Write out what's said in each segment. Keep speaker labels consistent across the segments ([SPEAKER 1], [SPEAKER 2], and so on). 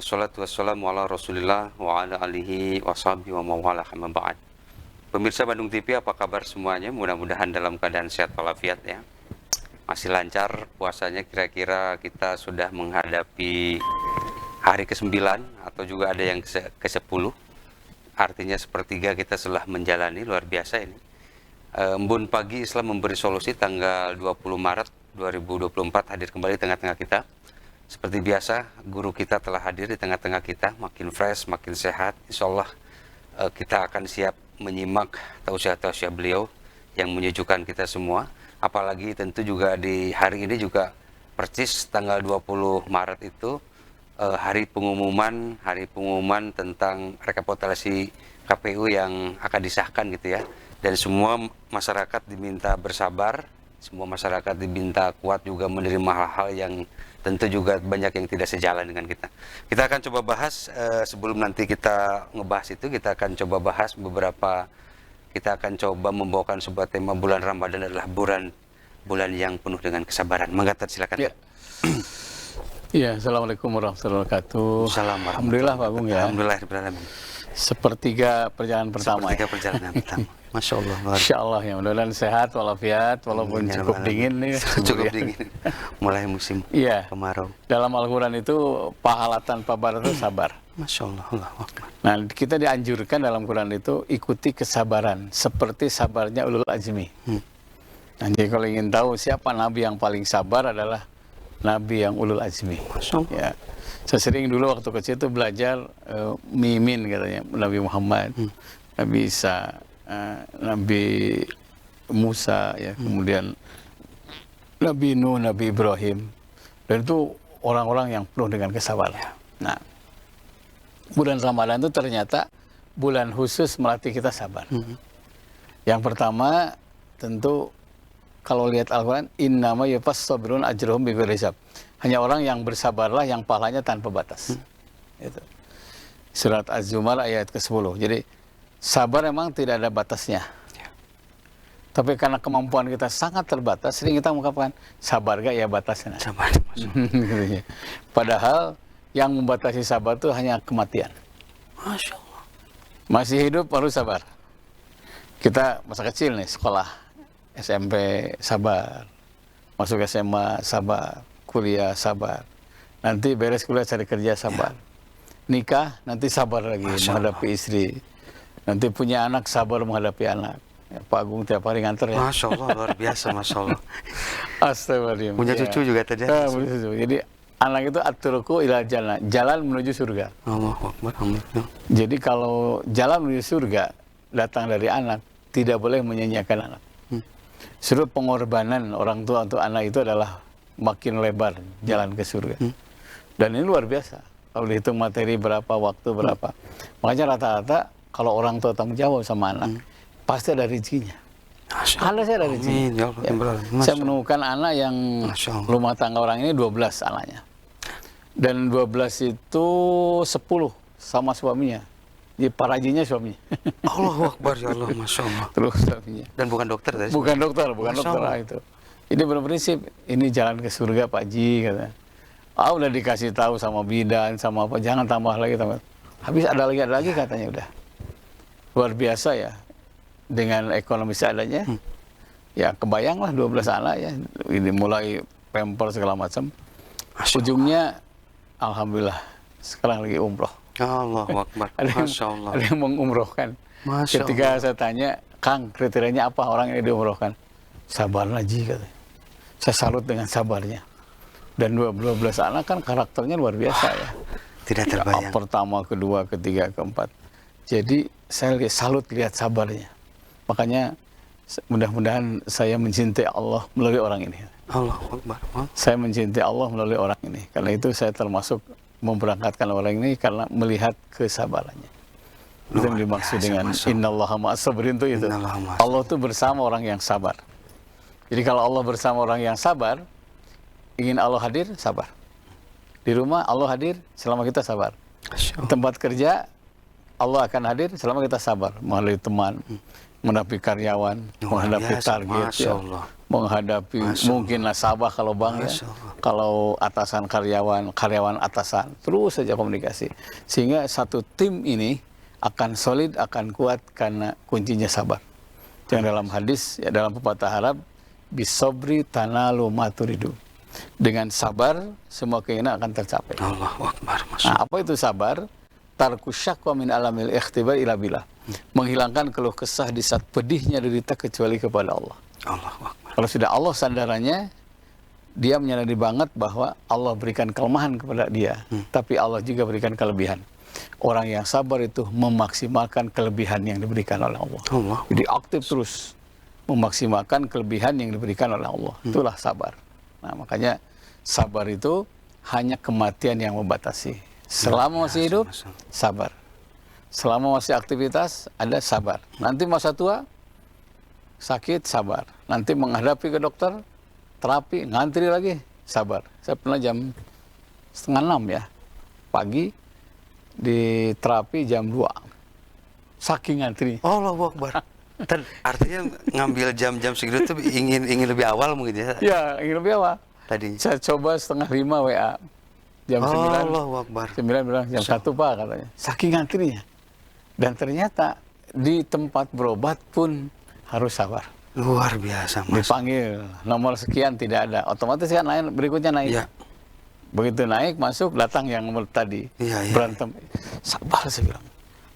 [SPEAKER 1] wassalatu wassalamu ala rasulillah wa ala alihi wa sahbihi wa mawala amma ba'd. Pemirsa Bandung TV, apa kabar semuanya? Mudah-mudahan dalam keadaan sehat walafiat ya. Masih lancar puasanya, kira-kira kita sudah menghadapi hari ke-9 atau juga ada yang ke-10. Artinya sepertiga kita telah menjalani, luar biasa ini. Embun Pagi Islam Memberi Solusi tanggal 20 Maret 2024 hadir kembali di tengah-tengah kita. Seperti biasa, guru kita telah hadir di tengah-tengah kita, makin fresh, makin sehat. Insya Allah kita akan siap menyimak tausiah-tausiah beliau yang menyejukkan kita semua. Apalagi tentu juga di hari ini juga persis tanggal 20 Maret itu hari pengumuman tentang rekapitulasi KPU yang akan disahkan gitu ya. Dan semua masyarakat diminta bersabar, semua masyarakat diminta kuat juga menerima hal-hal yang tentu juga banyak yang tidak sejalan dengan kita. Kita akan coba bahas, sebelum nanti kita ngebahas itu, kita akan coba bahas kita akan coba membawakan sebuah tema bulan Ramadan adalah bulan yang penuh dengan kesabaran. Mangga, silakan.
[SPEAKER 2] Ya. Iya, Assalamualaikum warahmatullahi wabarakatuh. Alhamdulillah Pak Bung ya.
[SPEAKER 1] Alhamdulillahirrahmanirrahim.
[SPEAKER 2] Sepertiga perjalanan pertama.
[SPEAKER 1] Sepertiga perjalanan pertama. Masya Allah.
[SPEAKER 2] Insya Allah ya, mudah-mudahan sehat walafiat, walaupun cukup dingin nih.
[SPEAKER 1] Cukup dingin. Mulai musim kemarau.
[SPEAKER 2] Dalam Al-Quran itu pahala tanpa barat itu sabar.
[SPEAKER 1] Masya Allah.
[SPEAKER 2] Nah, kita dianjurkan dalam Quran itu ikuti kesabaran seperti sabarnya ulul azmi. Nah, jadi kalau ingin tahu siapa nabi yang paling sabar adalah nabi yang ulul azmi.
[SPEAKER 1] Masya Allah.
[SPEAKER 2] Ya. Saya sering dulu waktu kecil itu belajar mimin katanya Nabi Muhammad, Nabi Isa, Nabi Musa, ya, kemudian Nabi Nuh, Nabi Ibrahim, dan itu orang-orang yang penuh dengan kesabaran. Nah, bulan Ramadan itu ternyata bulan khusus melatih kita sabar. Yang pertama tentu kalau lihat Al-Quran, innama yufassabirun ajruhum bighairi hisab. Hanya orang yang bersabarlah yang pahalanya tanpa batas. Itu. Surat Az-Zumar ayat ke-10. Jadi sabar memang tidak ada batasnya. Tapi karena kemampuan kita sangat terbatas, sering kita mengungkapkan sabar gak ya batasnya.
[SPEAKER 1] Sabar.
[SPEAKER 2] Padahal yang membatasi sabar itu hanya kematian.
[SPEAKER 1] Masya Allah.
[SPEAKER 2] Masih hidup harus sabar. Kita masa kecil nih sekolah SMP sabar, masuk SMA sabar, kuliah sabar, nanti beres kuliah cari kerja sabar, nikah nanti sabar lagi menghadapi istri, nanti punya anak sabar menghadapi anak. Ya, Pak Agung tiap hari nganter ya.
[SPEAKER 1] Masya Allah, luar biasa, Masya Allah.
[SPEAKER 2] Astagfirullahaladzim.
[SPEAKER 1] Punya cucu juga tadi.
[SPEAKER 2] Punya cucu. Jadi anak itu at-turuqu ila jannah, jalan menuju surga.
[SPEAKER 1] Allahu Akbar.
[SPEAKER 2] Jadi kalau jalan menuju surga datang dari anak, tidak boleh menyanyiakan anak. Seluruh pengorbanan orang tua untuk anak itu adalah makin lebar jalan ke surga. Dan ini luar biasa. Kalau dihitung materi berapa, waktu berapa. Makanya rata-rata kalau orang tua tanggung jawab sama anak, pasti ada rezekinya. Ada saya ada rezekinya. Saya menemukan anak yang rumah tangga orang ini 12 anaknya. Dan 12 itu 10 sama suaminya. Jadi parajinya suaminya.
[SPEAKER 1] Allahu Akbar, ya Allah, Masya Allah.
[SPEAKER 2] Terus suaminya.
[SPEAKER 1] Dan bukan dokter tadi?
[SPEAKER 2] Bukan dokter lah itu. Ini berprinsip, ini jalan ke surga Pak Ji, kata. Udah dikasih tahu sama bidan, sama apa, jangan tambah lagi, tambah. Habis ada lagi katanya udah. Luar biasa ya, dengan ekonomi seadanya. Ya kebayanglah 12 anak ya, ini mulai pamper segala macam. Ujungnya, alhamdulillah, sekarang lagi umroh.
[SPEAKER 1] Allahu Akbar. Masya Allah.
[SPEAKER 2] Ada yang mengumrohkan. Ketika saya tanya, Kang, kriterianya apa orang ini diumrohkan? Sabar Ji, katanya. Saya salut dengan sabarnya. Dan 12 anak kan karakternya luar biasa ya.
[SPEAKER 1] Tidak terbayang.
[SPEAKER 2] Pertama, kedua, ketiga, keempat. Jadi saya salut lihat sabarnya. Makanya mudah-mudahan saya mencintai Allah melalui orang ini.
[SPEAKER 1] Allahu Akbar.
[SPEAKER 2] Saya mencintai Allah melalui orang ini. Karena itu saya termasuk memberangkatkan orang ini karena melihat kesabarannya. Itu yang dimaksud dengan innallaha ma'as sabirin itu. Allah itu bersama orang yang sabar. Jadi kalau Allah bersama orang yang sabar, ingin Allah hadir, sabar. Di rumah Allah hadir selama kita sabar. Di tempat kerja Allah akan hadir selama kita sabar, melalui teman, menghadapi karyawan,
[SPEAKER 1] Luar
[SPEAKER 2] menghadapi
[SPEAKER 1] biasa,
[SPEAKER 2] target,
[SPEAKER 1] Masya
[SPEAKER 2] ya,
[SPEAKER 1] Allah.
[SPEAKER 2] menghadapi
[SPEAKER 1] Masya
[SPEAKER 2] mungkin nasabah kalau bang ya,
[SPEAKER 1] Masya Allah.
[SPEAKER 2] kalau atasan karyawan, karyawan atasan, terus saja komunikasi. Sehingga satu tim ini akan solid, akan kuat karena kuncinya sabar. Yang dalam hadis, ya dalam pepatah Arab, bisobri tanalu maturidu. Dengan sabar, semua keinginan akan tercapai.
[SPEAKER 1] Allahu Akbar, Masya
[SPEAKER 2] Nah, apa itu sabar? Tarku syakwa min alamil ikhtibar ila billah. Menghilangkan keluh kesah di saat pedihnya derita kecuali kepada Allah.
[SPEAKER 1] Allahu Akbar.
[SPEAKER 2] Kalau sudah Allah sandarannya, dia menyadari banget bahwa Allah berikan kelemahan kepada dia, tapi Allah juga berikan kelebihan. Orang yang sabar itu memaksimalkan kelebihan yang diberikan oleh Allah.
[SPEAKER 1] Allah.
[SPEAKER 2] Jadi aktif terus memaksimalkan kelebihan yang diberikan oleh Allah. Itulah sabar. Nah, makanya sabar itu hanya kematian yang membatasi. Selama masih hidup, sabar. Selama masih aktivitas, ada sabar. Nanti masa tua, sakit, sabar. Nanti menghadapi ke dokter, terapi, ngantri lagi, sabar. Saya pernah jam 5:30 ya, pagi, di terapi jam 2. Saking ngantri.
[SPEAKER 1] Allahu Akbar. Dan artinya ngambil jam-jam segitu tuh ingin lebih awal mungkin ya.
[SPEAKER 2] Ya, ingin lebih awal.
[SPEAKER 1] Tadi.
[SPEAKER 2] Saya coba 4:30 WA. Jam 9.
[SPEAKER 1] Allahu Akbar.
[SPEAKER 2] 9 bilang jam 1 Pak katanya. Saking ngantrinya. Dan ternyata di tempat berobat pun harus sabar.
[SPEAKER 1] Luar biasa, Mas.
[SPEAKER 2] Dipanggil nomor sekian tidak ada. Otomatis kan lain berikutnya naik.
[SPEAKER 1] Iya.
[SPEAKER 2] Begitu naik masuk datang yang nomor tadi.
[SPEAKER 1] Iya, iya.
[SPEAKER 2] Berantem. Sabar saya bilang.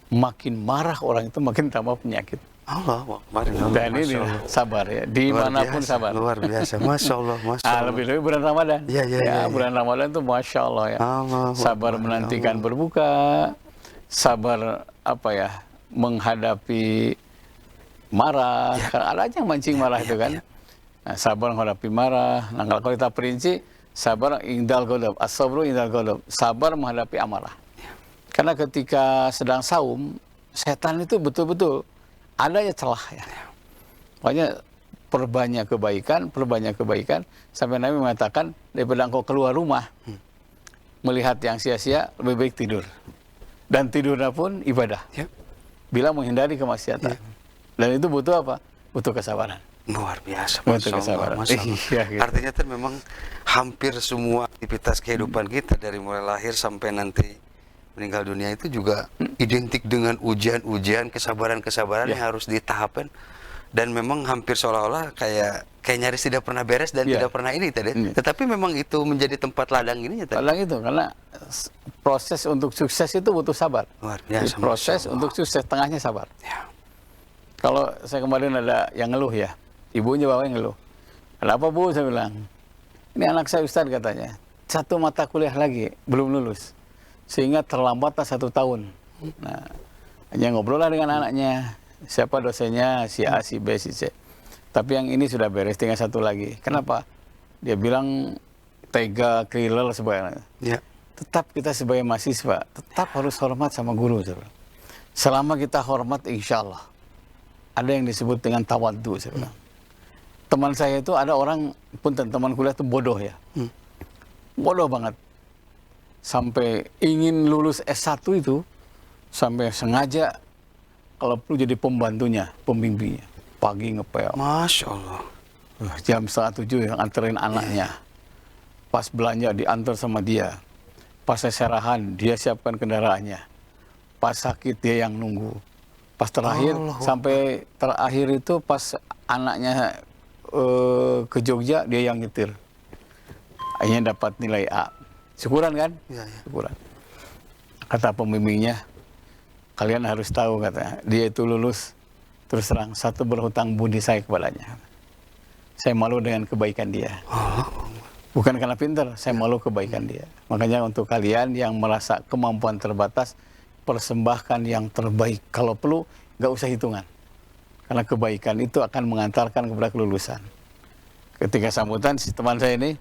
[SPEAKER 2] Makin marah orang itu makin tambah penyakit.
[SPEAKER 1] Allahu Akbar.
[SPEAKER 2] Dan ini sabar ya. Dimanapun sabar.
[SPEAKER 1] Luar biasa. Masya Allah. Masya Allah.
[SPEAKER 2] Lebih-lebih bulan Ramadan.
[SPEAKER 1] Iya, iya, iya, iya.
[SPEAKER 2] Bulan Ramadan itu Masya Allah ya.
[SPEAKER 1] Allahu
[SPEAKER 2] Sabar
[SPEAKER 1] Akbar,
[SPEAKER 2] menantikan
[SPEAKER 1] Allah.
[SPEAKER 2] berbuka. Sabar apa ya, menghadapi marah.
[SPEAKER 1] Ya.
[SPEAKER 2] Karena ada aja yang mancing marah itu kan.
[SPEAKER 1] ya.
[SPEAKER 2] Nah, sabar menghadapi marah. Nah, kalau kita perinci, sabar indal ghadab, as-sabru indal ghadab. Sabar menghadapi amarah. Karena ketika sedang saum, setan itu betul-betul ada ya celah ya. Makanya perbanyak kebaikan, sampai Nabi mengatakan daripada engkau keluar rumah melihat yang sia-sia, lebih baik tidur. Dan tidurnya pun ibadah.
[SPEAKER 1] Ya.
[SPEAKER 2] Bila menghindari kemaksiatan. Dan itu butuh apa? Butuh kesabaran.
[SPEAKER 1] Luar biasa.
[SPEAKER 2] Butuh
[SPEAKER 1] Masya Allah,
[SPEAKER 2] kesabaran.
[SPEAKER 1] Masya Allah.
[SPEAKER 2] Iya, gitu.
[SPEAKER 1] Artinya kan memang hampir semua aktivitas kehidupan kita dari mulai lahir sampai nanti meninggal dunia itu juga identik dengan ujian-ujian, kesabaran-kesabaran yang harus ditahapkan. Dan memang hampir seolah-olah kayak nyaris tidak pernah beres dan tidak pernah ini tadi. Tetapi memang itu menjadi tempat ladang ininya tadi.
[SPEAKER 2] Ladang itu karena proses untuk sukses itu butuh sabar.
[SPEAKER 1] Luar biasa.
[SPEAKER 2] Jadi proses untuk sukses tengahnya sabar.
[SPEAKER 1] Ya.
[SPEAKER 2] Kalau saya kemarin ada yang ngeluh ya, ibunya bawa yang ngeluh. Kenapa Bu? Saya bilang, ini anak saya Ustadz katanya, 1 mata kuliah lagi, belum lulus. Sehingga terlambatlah 1 tahun. Nah, hanya ngobrol lah dengan anaknya, siapa dosennya, si A, si B, si C. Tapi yang ini sudah beres, tinggal 1 lagi. Kenapa? Dia bilang tega, killer, sebagainya.
[SPEAKER 1] Ya.
[SPEAKER 2] Tetap kita sebagai mahasiswa, tetap harus hormat sama guru. Selama kita hormat, insya Allah. Ada yang disebut dengan tawaddu. Teman saya itu ada orang, punten teman kuliah itu bodoh ya. Bodoh banget. Sampai ingin lulus S1 itu, sampai sengaja kalau perlu jadi pembantunya, pembimbingnya. Pagi ngepel.
[SPEAKER 1] Masya Allah.
[SPEAKER 2] Jam 6:30 yang anterin anaknya. Pas belanja diantar sama dia. Pas seserahan, dia siapkan kendaraannya. Pas sakit, dia yang nunggu. Pas terakhir, sampai terakhir itu pas anaknya ke Jogja, dia yang nyetir. Akhirnya dapat nilai A. Syukuran kan?
[SPEAKER 1] Ya, ya.
[SPEAKER 2] Syukuran. Kata pembimbingnya, kalian harus tahu katanya, dia itu lulus, terus terang, satu berhutang budi saya kepadanya. Saya malu dengan kebaikan dia. Bukan karena pintar, saya malu kebaikan dia. Makanya untuk kalian yang merasa kemampuan terbatas, persembahkan yang terbaik. Kalau perlu, nggak usah hitungan. Karena kebaikan itu akan mengantarkan kepada kelulusan. Ketika sambutan, si teman saya ini,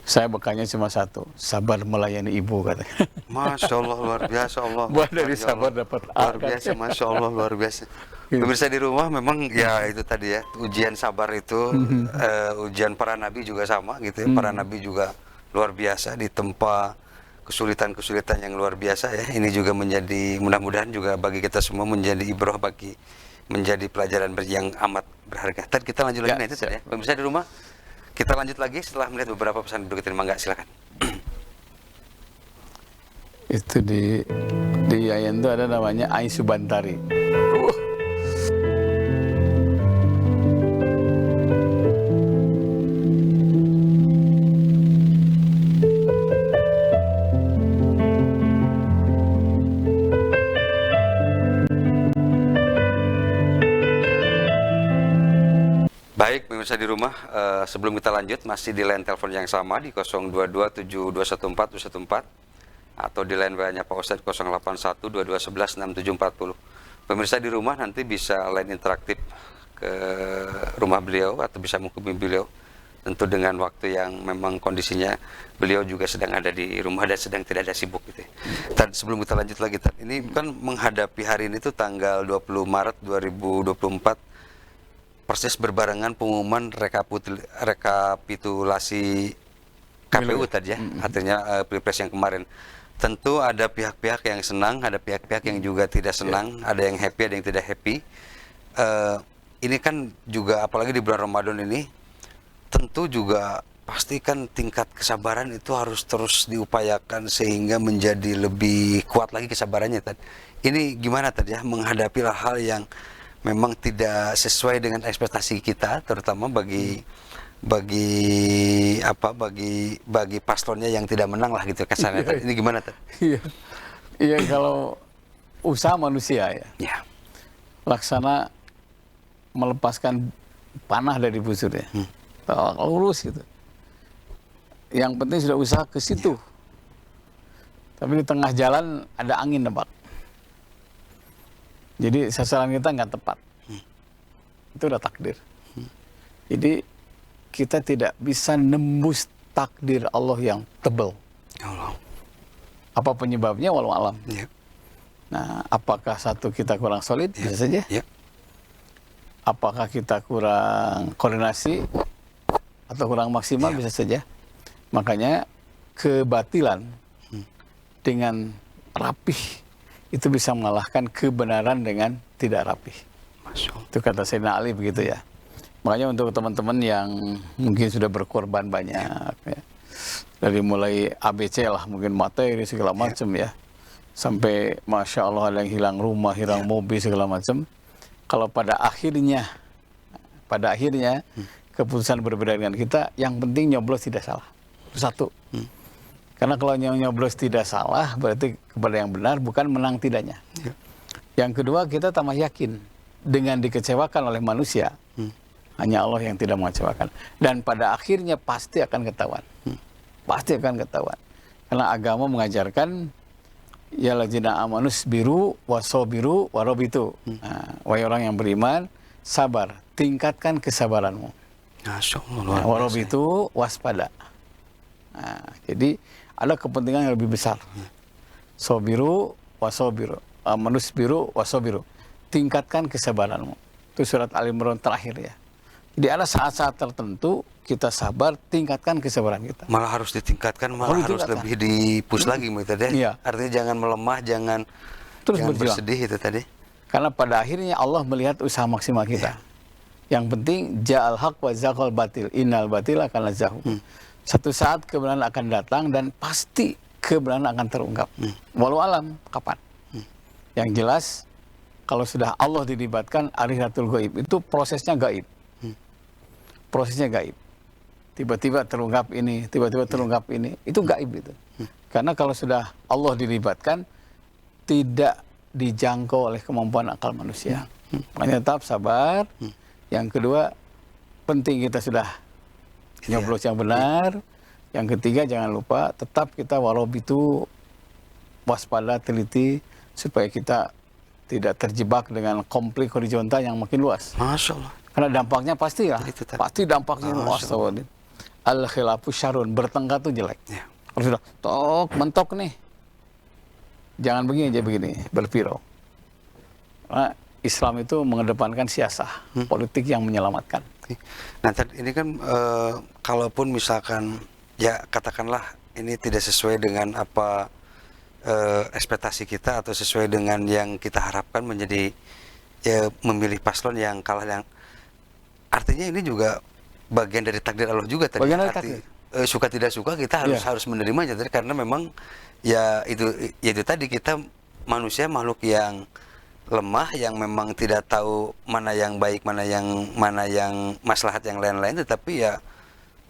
[SPEAKER 2] saya bekalnya cuma 1, sabar melayani ibu katanya.
[SPEAKER 1] Masya Allah, luar biasa Allah.
[SPEAKER 2] Buat dari sabar dapat
[SPEAKER 1] luar biasa, Masya Allah, luar biasa. Pemirsa di rumah memang ya itu tadi ya, ujian sabar itu, ujian para nabi juga sama gitu ya. Para nabi juga luar biasa ditempa kesulitan-kesulitan yang luar biasa ya. Ini juga menjadi, mudah-mudahan juga bagi kita semua menjadi ibrah bagi menjadi pelajaran yang amat berharga. Tad kita lanjut lagi
[SPEAKER 2] Ya,
[SPEAKER 1] nanti Tad, ya. Pemirsa di rumah, kita lanjut lagi setelah melihat beberapa pesan berikut ini. Mangga, silakan.
[SPEAKER 2] Itu di Yayan itu ada namanya Aisyah Bantari.
[SPEAKER 1] Baik, pemirsa di rumah, sebelum kita lanjut, masih di line telepon yang sama di 0227214214 atau di line WA-nya Pak Ustadz 08122116740. Pemirsa di rumah nanti bisa line interaktif ke rumah beliau atau bisa menghubungi beliau, tentu dengan waktu yang memang kondisinya beliau juga sedang ada di rumah dan sedang tidak ada sibuk gitu ya. Tad, sebelum kita lanjut lagi, Tad, ini kan menghadapi hari ini tuh tanggal 20 Maret 2024, persis berbarengan pengumuman rekapitulasi KPU tadi ya, artinya Pilpres yang kemarin. Tentu ada pihak-pihak yang senang, ada pihak-pihak yang juga tidak senang, ada yang happy, ada yang tidak happy. Ini kan juga apalagi di bulan Ramadan ini, tentu juga pastikan tingkat kesabaran itu harus terus diupayakan sehingga menjadi lebih kuat lagi kesabarannya. Ini gimana tadi ya menghadapi hal yang memang tidak sesuai dengan ekspektasi kita, terutama bagi paslonnya yang tidak menang lah gitu kesannya. Ini gimana Tad?
[SPEAKER 2] Iya, kalau usaha manusia ya, laksana melepaskan panah dari busurnya, lurus gitu. Yang penting sudah usaha ke situ, tapi di tengah jalan ada angin nebak. Jadi sasaran kita nggak tepat. Itu udah takdir. Jadi kita tidak bisa nembus takdir Allah yang tebal. Apa penyebabnya? Walau alam. Nah, apakah satu kita kurang solid? Bisa saja. Apakah kita kurang koordinasi atau kurang maksimal? Bisa saja. Makanya kebatilan dengan rapih itu bisa mengalahkan kebenaran dengan tidak rapih. Itu kata Sayyidina Ali begitu ya. Makanya untuk teman-teman yang mungkin sudah berkorban banyak ya. Dari mulai ABC lah, mungkin materi segala macam ya. Sampai Masya Allah ada yang hilang rumah, hilang mobil segala macam. Kalau pada akhirnya keputusan berbeda dengan kita, yang penting nyoblos tidak salah. Itu satu. Karena kalau nyoblos tidak salah, berarti kepada yang benar, bukan menang tidaknya. Yang kedua, kita tambah yakin dengan dikecewakan oleh manusia, hanya Allah yang tidak mengecewakan. Dan pada akhirnya pasti akan ketahuan. Pasti akan ketahuan. Karena agama mengajarkan, ya ladzina amanus biru, wasobiru, warobitu. Wahai orang yang beriman, sabar, tingkatkan kesabaranmu. Warobitu, waspada. Jadi ada kepentingan yang lebih besar. Sobiru wasobiru, manus biru wasobiru. Tingkatkan kesabaranmu. Itu surat Al-Imran terakhir ya. Jadi ada saat-saat tertentu kita sabar, tingkatkan kesabaran kita.
[SPEAKER 1] Malah harus ditingkatkan, malah harus lebih di-push lagi tadi. Artinya jangan melemah, jangan
[SPEAKER 2] terus berjuang.
[SPEAKER 1] Bersedih itu tadi.
[SPEAKER 2] Karena pada akhirnya Allah melihat usaha maksimal kita. Yang penting ja'al haq wa zaqal batil, innal batila kana zahuq. Satu saat kebenaran akan datang dan pasti kebenaran akan terungkap. Walau alam kapan. Yang jelas kalau sudah Allah dilibatkan arihatul gaib, itu prosesnya gaib. Prosesnya gaib. Tiba-tiba terungkap ini, tiba-tiba terungkap ini, itu gaib itu. Karena kalau sudah Allah dilibatkan, tidak dijangkau oleh kemampuan akal manusia. Makanya tetap sabar. Yang kedua, penting kita sudah nyoblos yang benar. Yang ketiga, jangan lupa tetap kita warobitu, waspada, teliti, supaya kita tidak terjebak dengan konflik horizontal yang makin luas.
[SPEAKER 1] Masya Allah.
[SPEAKER 2] Karena dampaknya pasti lah. Pasti dampaknya luas. Al-khilafu syarun, bertengkar itu jelek. Kalau sudah mentok nih, jangan begini aja begini, berpiro. Karena Islam itu mengedepankan siasah, politik yang menyelamatkan.
[SPEAKER 1] Nah, ini kan kalaupun misalkan ya katakanlah ini tidak sesuai dengan apa ekspektasi kita atau sesuai dengan yang kita harapkan menjadi ya memilih paslon yang kalah, yang artinya ini juga bagian dari takdir Allah juga tadi.
[SPEAKER 2] Bagian dari takdir.
[SPEAKER 1] Suka tidak suka kita harus menerimanya tadi, karena memang ya itu tadi, kita manusia makhluk yang lemah, yang memang tidak tahu mana yang baik, mana yang maslahat yang lain-lain, tetapi ya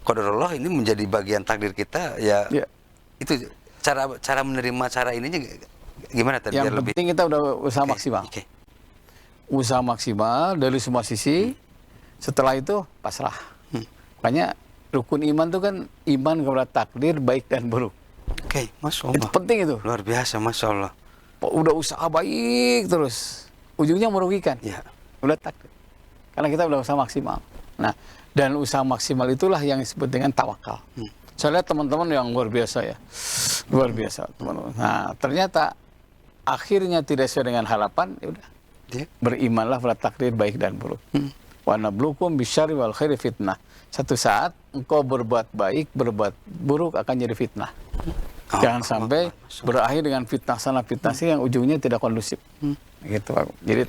[SPEAKER 1] qadarullah ini menjadi bagian takdir kita ya. Itu cara menerima cara ininya gimana tadi?
[SPEAKER 2] Yang penting kita udah usaha maksimal. Usaha maksimal dari semua sisi. Setelah itu pasrah. Makanya rukun iman itu kan iman kepada takdir baik dan buruk.
[SPEAKER 1] Masya Allah.
[SPEAKER 2] Itu penting itu.
[SPEAKER 1] Luar biasa, Masya Allah.
[SPEAKER 2] Udah usaha baik terus, ujungnya merugikan. Udah takdir. Karena kita udah usaha maksimal. Nah, dan usaha maksimal itulah yang disebut dengan tawakal. Saya lihat teman-teman yang luar biasa ya. Luar biasa, teman-teman. Nah, ternyata akhirnya tidak sesuai dengan harapan, ya udah. Berimanlah pada takdir baik dan buruk. Wa nabluukum bisyarri wal khairi fitnah. Satu saat engkau berbuat baik, berbuat buruk akan jadi fitnah. Jangan sampai berakhir dengan fitnah sana fitnah sini yang ujungnya tidak kondusif. Gitu, Pak. Jadi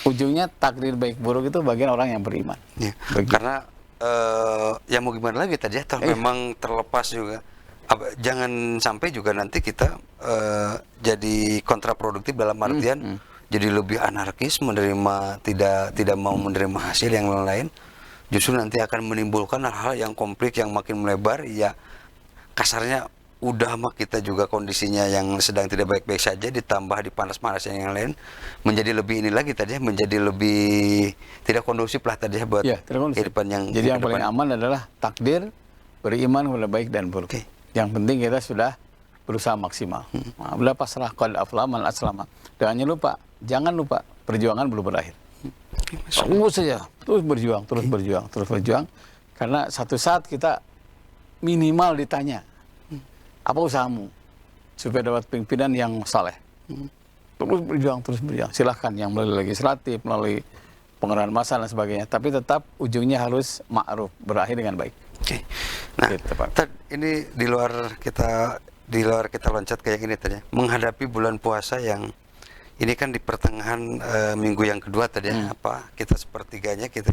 [SPEAKER 2] ujungnya takdir baik buruk itu bagian orang yang beriman.
[SPEAKER 1] Karena ya mau gimana lagi tadi, atau memang terlepas juga. Jangan sampai juga nanti kita jadi kontraproduktif dalam artian jadi lebih anarkis, menerima tidak mau menerima hasil yang lain, justru nanti akan menimbulkan hal-hal yang konflik yang makin melebar. Ya kasarnya udah mah kita juga kondisinya yang sedang tidak baik-baik saja, ditambah dipanas-panas yang lain, menjadi lebih ini lagi tadi, menjadi lebih tidak kondusif lah tadi buat kehidupan yang.
[SPEAKER 2] Jadi yang paling aman adalah takdir, beriman kepada baik dan buruk. Yang penting kita sudah berusaha maksimal. Nah, udah pasrah, qad aflaha man aslama. Jangan lupa perjuangan belum berakhir. Terus saja, terus berjuang. Karena satu saat kita minimal ditanya, apa usahamu supaya dapat pimpinan yang saleh? Terus berjuang. Silahkan yang melalui legislatif, melalui pengerahan massa dan sebagainya. Tapi tetap ujungnya harus ma'ruf, berakhir dengan baik.
[SPEAKER 1] Nah, gitu, Pak. Ini di luar kita loncat kayak gini tadi, menghadapi bulan puasa yang ini kan di pertengahan minggu yang kedua tadi kita sepertiganya, kita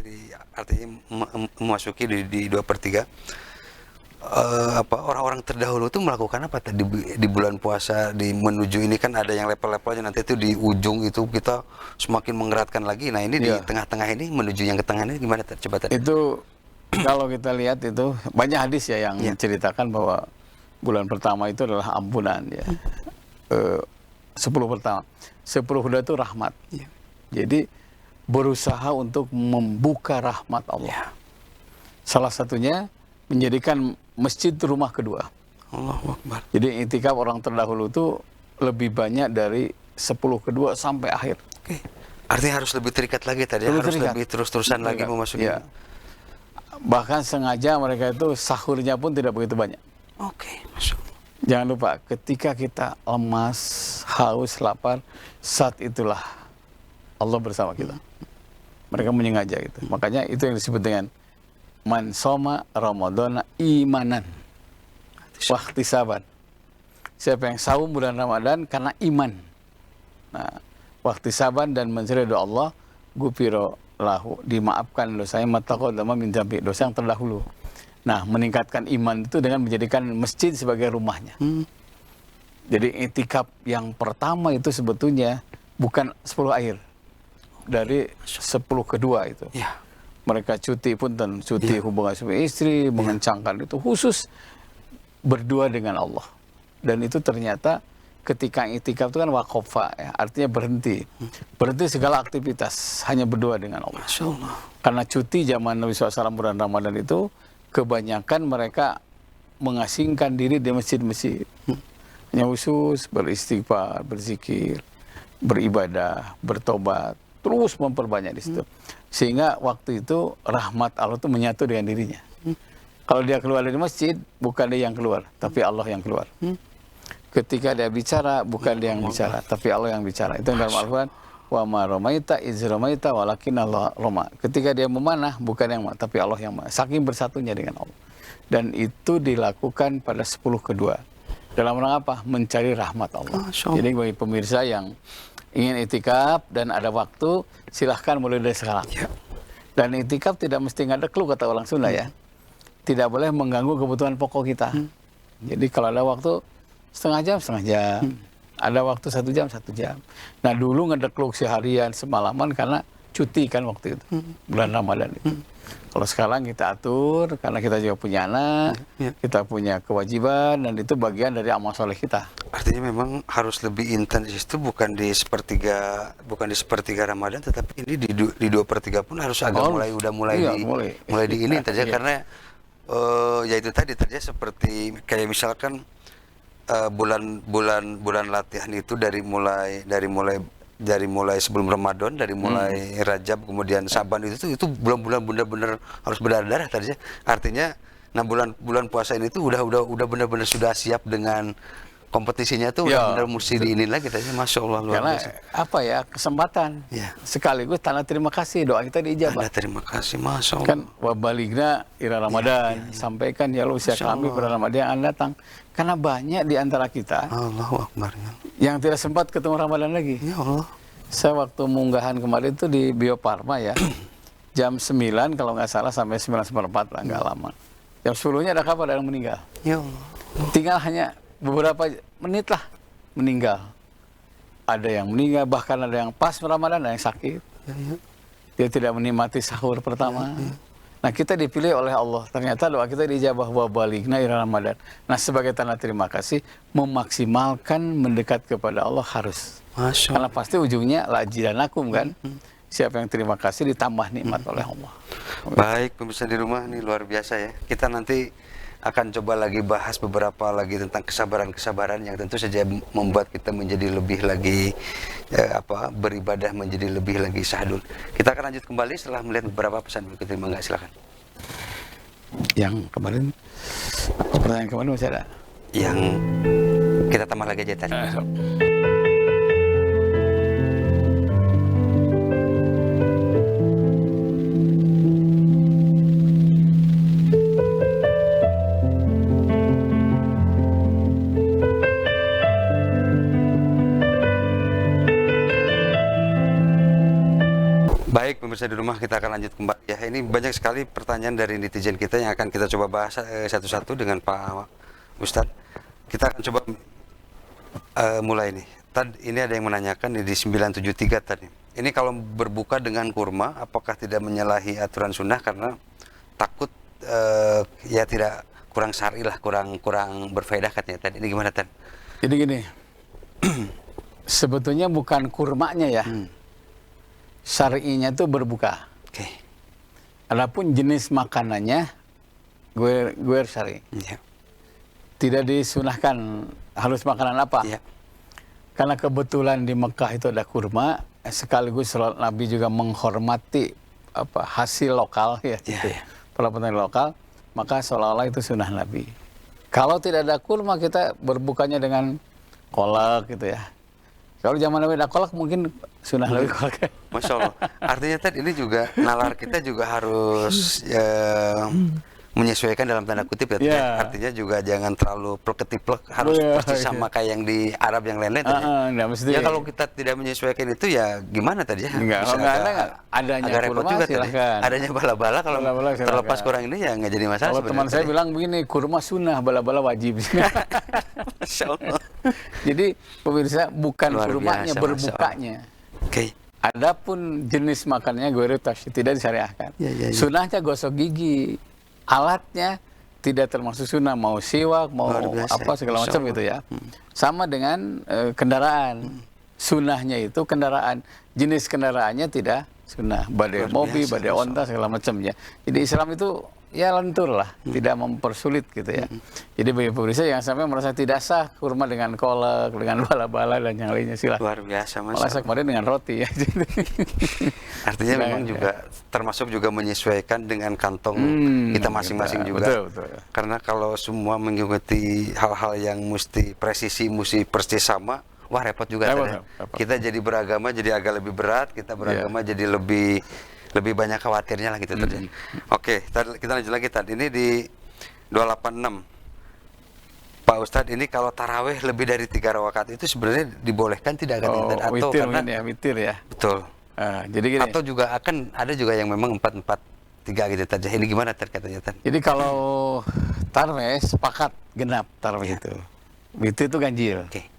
[SPEAKER 1] artinya memasuki di 2/3. Orang-orang terdahulu itu melakukan apa tadi di bulan puasa, di menuju ini kan ada yang level-levelnya, nanti itu di ujung itu kita semakin mengeratkan lagi. Nah ini di tengah-tengah ini, menuju yang ke tengah ini gimana coba tadi?
[SPEAKER 2] Itu kalau kita lihat itu banyak hadis ya yang menceritakan bahwa bulan pertama itu adalah ampunan ya. 10 pertama. 10 kedua itu rahmat. Jadi berusaha untuk membuka rahmat Allah. Salah satunya menjadikan masjid rumah kedua.
[SPEAKER 1] Allahu Akbar.
[SPEAKER 2] Jadi i'tikaf orang terdahulu itu lebih banyak dari 10 kedua sampai akhir.
[SPEAKER 1] Artinya harus lebih terikat lagi tadi, harus lebih terus-terusan lagi memasuki.
[SPEAKER 2] Bahkan sengaja mereka itu sahurnya pun tidak begitu banyak.
[SPEAKER 1] Masya Allah.
[SPEAKER 2] Jangan lupa, ketika kita lemas, haus, lapar, saat itulah Allah bersama kita. Mereka menyengaja gitu. Makanya itu yang disebut dengan man soma ramadhana imanan wahtisaban. Siapa yang saum bulan Ramadan karena iman. Nah, wahtisaban dan mencari doa Allah, gufiro lahu, dimaafkan dosanya, mataqaddama min dzambi, dosa yang terdahulu. Nah, meningkatkan iman itu dengan menjadikan masjid sebagai rumahnya. Jadi i'tikaf yang pertama itu sebetulnya bukan 10 akhir. Dari 10 kedua itu. Mereka cuti punten, cuti hubungan suami istri, mengencangkan itu khusus berdua dengan Allah. Dan itu ternyata ketika i'tikaf itu kan waqafa ya, artinya berhenti. Berhenti segala aktivitas, hanya berdua dengan Allah.
[SPEAKER 1] Masya Allah.
[SPEAKER 2] Karena cuti zaman Nabi SAW bulan Ramadan itu kebanyakan mereka mengasingkan diri di masjid-masjid. Hanya khusus beristighfar, berzikir, beribadah, bertobat, terus memperbanyak di situ. Sehingga waktu itu rahmat Allah itu menyatu dengan dirinya. Kalau dia keluar dari masjid, bukan dia yang keluar, tapi Allah yang keluar. Ketika dia bicara, bukan dia yang bicara, tapi Allah yang bicara. Itu yang dalam Al-Quran. Wa ma ramaita iz ramaita walakin Allah rama. Ketika dia memanah, bukan yang memanah, tapi Allah yang memanah. Saking bersatunya dengan Allah. Dan itu dilakukan pada 10 kedua. Dalam rangka apa? Mencari rahmat Allah. Jadi bagi pemirsa yang ingin itikaf dan ada waktu, silahkan mulai dari sekarang.
[SPEAKER 1] Ya.
[SPEAKER 2] Dan itikaf tidak mesti ngadeklu kata orang Sunda ya. Tidak boleh mengganggu kebutuhan pokok kita. Jadi kalau ada waktu setengah jam, ada waktu 1 jam, 1 jam. Nah dulu ngedekluk seharian, semalaman karena cuti kan waktu itu, bulan Ramadan itu. Kalau sekarang kita atur, karena kita juga punya anak, kita punya kewajiban, dan itu bagian dari amal soleh kita.
[SPEAKER 1] Artinya memang harus lebih intens itu bukan di sepertiga Ramadan, tetapi ini di 2/3 pun harus agak mulai di ini saja karena ya itu tadi seperti kayak misalkan bulan latihan itu dari mulai sebelum Ramadan, dari mulai Rajab kemudian Saban itu bulan-bulan benar-benar harus berdarah tadi. Artinya bulan puasa ini tuh udah benar-benar sudah siap dengan kompetisinya tuh udah benar mesti diinin lagi tadi. Masya Allah luar biasa.
[SPEAKER 2] Apa ya, kesempatan sekaligus tanda terima kasih, doa kita diijabah.
[SPEAKER 1] Tanda terima kasih, Masya Allah.
[SPEAKER 2] Kan wabaligna ira Ramadan, sampaikan ya Allah usia kami pada Ramadan yang akan datang. Karena banyak di antara kita
[SPEAKER 1] Allahu Akbar,
[SPEAKER 2] yang tidak sempat ketemu Ramadan lagi.
[SPEAKER 1] Ya Allah.
[SPEAKER 2] Saya waktu munggahan kemarin itu di Bio Farma ya, jam 9 kalau nggak salah sampai 9:04 lah, nggak lama. Jam 10-nya ada kabar ada yang meninggal.
[SPEAKER 1] Ya Allah.
[SPEAKER 2] Tinggal hanya beberapa menit lah meninggal. Ada yang meninggal, bahkan ada yang pas Ramadan, ada yang sakit. Dia tidak menikmati sahur pertama. Nah kita dipilih oleh Allah. Ternyata doa kita dijabah wa baligna ila Ramadan. Nah sebagai tanda terima kasih, memaksimalkan mendekat kepada Allah harus.
[SPEAKER 1] Masya
[SPEAKER 2] Karena pasti ujungnya la jidanakum kan. Siapa yang terima kasih ditambah nikmat oleh Allah.
[SPEAKER 1] Baik pemirsa di rumah, ini luar biasa ya. Kita nanti akan coba lagi bahas beberapa lagi tentang kesabaran-kesabaran yang tentu saja membuat kita menjadi lebih lagi beribadah menjadi lebih lagi syahdu. Kita akan lanjut kembali setelah melihat beberapa pesan berikut ini. Mangga, silakan.
[SPEAKER 2] Yang kemarin, pertanyaan kemarin masih ada?
[SPEAKER 1] Yang kita tambah lagi aja tadi. Baik pemirsa di rumah, kita akan lanjut kembali ya. Ini banyak sekali pertanyaan dari netizen kita yang akan kita coba bahas satu-satu dengan Pak Ustadz. Kita akan coba mulai nih. Ini ada yang menanyakan di 973 tadi. Ini kalau berbuka dengan kurma, apakah tidak menyalahi aturan sunnah karena takut ya tidak kurang syar'i lah, kurang berfaedah katanya tadi. Ini gimana Tan?
[SPEAKER 2] Jadi gini, sebetulnya bukan kurmanya ya. Syar'inya itu berbuka.
[SPEAKER 1] Oke.
[SPEAKER 2] Adapun jenis makanannya gue syar'i.
[SPEAKER 1] Ya.
[SPEAKER 2] Tidak disunahkan harus makanan apa.
[SPEAKER 1] Ya.
[SPEAKER 2] Karena kebetulan di Mekah itu ada kurma, sekaligus Nabi juga menghormati hasil lokal ya, gitu. Para petani lokal, maka seolah-olah itu sunnah Nabi. Kalau tidak ada kurma, kita berbukanya dengan kolak gitu ya. Kalau zaman Nabi ada kolak mungkin sunnah Nabi kolak.
[SPEAKER 1] Masya Allah. Artinya tadi ini juga nalar kita juga harus menyesuaikan dalam tanda kutip ya. Artinya juga jangan terlalu plek-ketiplek, harus persis sama kayak yang di Arab yang lain-lain tadi. Ya kalau kita tidak menyesuaikan itu ya gimana tadi ya?
[SPEAKER 2] Adanya
[SPEAKER 1] agak repot juga tadi. Adanya bala-bala kalau terlepas kurang ini ya nggak jadi masalah.
[SPEAKER 2] Kalau teman saya bilang begini, kurma sunnah, bala-bala wajib.
[SPEAKER 1] Masya Allah.
[SPEAKER 2] Jadi pemirsa bukan kurmanya, berbukanya.
[SPEAKER 1] Oke.
[SPEAKER 2] Adapun jenis makanannya gue tidak disyariahkan. Sunnahnya gosok gigi. Alatnya tidak termasuk sunnah, mau siwak, mau apa segala macam gitu ya. Sama dengan kendaraan. Sunnahnya itu kendaraan. Jenis kendaraannya tidak sunnah. Badai mobil, badai onta segala macamnya. Jadi Islam itu ya lentur lah, tidak mempersulit gitu ya. Jadi bagi pemirsa yang sampai merasa tidak sah kurma dengan kolak, dengan bala-bala dan yang lainnya silahkan.
[SPEAKER 1] Luar biasa Mas.
[SPEAKER 2] Malah kemarin dengan roti ya.
[SPEAKER 1] Artinya memang juga termasuk juga menyesuaikan dengan kantong kita masing-masing juga.
[SPEAKER 2] Betul.
[SPEAKER 1] Karena kalau semua mengikuti hal-hal yang mesti presisi, mesti persis sama, wah repot juga. Repot. Kita jadi beragama jadi agak lebih berat, kita beragama jadi lebih banyak khawatirnya lah gitu Oke, kita lanjut lagi tadi. Ini di 286 Pak Ustadz, ini kalau taraweh lebih dari 3 rakaat itu sebenarnya dibolehkan tidak kan?
[SPEAKER 2] Oh,
[SPEAKER 1] Atau
[SPEAKER 2] witir
[SPEAKER 1] karena
[SPEAKER 2] mungkin ya, witir ya.
[SPEAKER 1] betul.
[SPEAKER 2] Jadi gini.
[SPEAKER 1] Atau juga akan ada juga yang memang 4-4-3 gitu tadi. Ini gimana terkatanya Tad?
[SPEAKER 2] Jadi kalau tarawih sepakat genap tarawih itu. Witir itu ganjil.
[SPEAKER 1] Oke.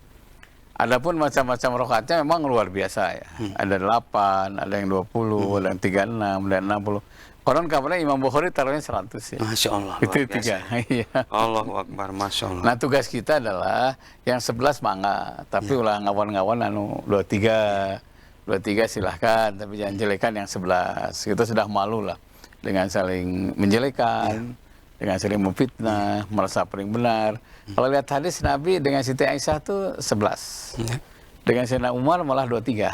[SPEAKER 2] Adapun macam-macam rakaatnya memang luar biasa ya. Ada 8, ada yang 20, ada yang 36, ada yang 60. Konon kabarnya Imam Bukhari tarawihnya 100 ya.
[SPEAKER 1] Masya Allah.
[SPEAKER 2] Itu
[SPEAKER 1] luar biasa.
[SPEAKER 2] 3. Iya.
[SPEAKER 1] Allahu Akbar, Masya Allah.
[SPEAKER 2] Nah tugas kita adalah yang 11 mangga, tapi ulah ngawan-ngawan 23 silahkan, tapi jangan jelekan yang 11. Kita sudah malu lah dengan saling menjelekan, dengan saling memfitnah, merasa paling benar. Kalau lihat hadis Nabi dengan Siti Aisyah itu 11, dengan Sayyidina Umar malah 23.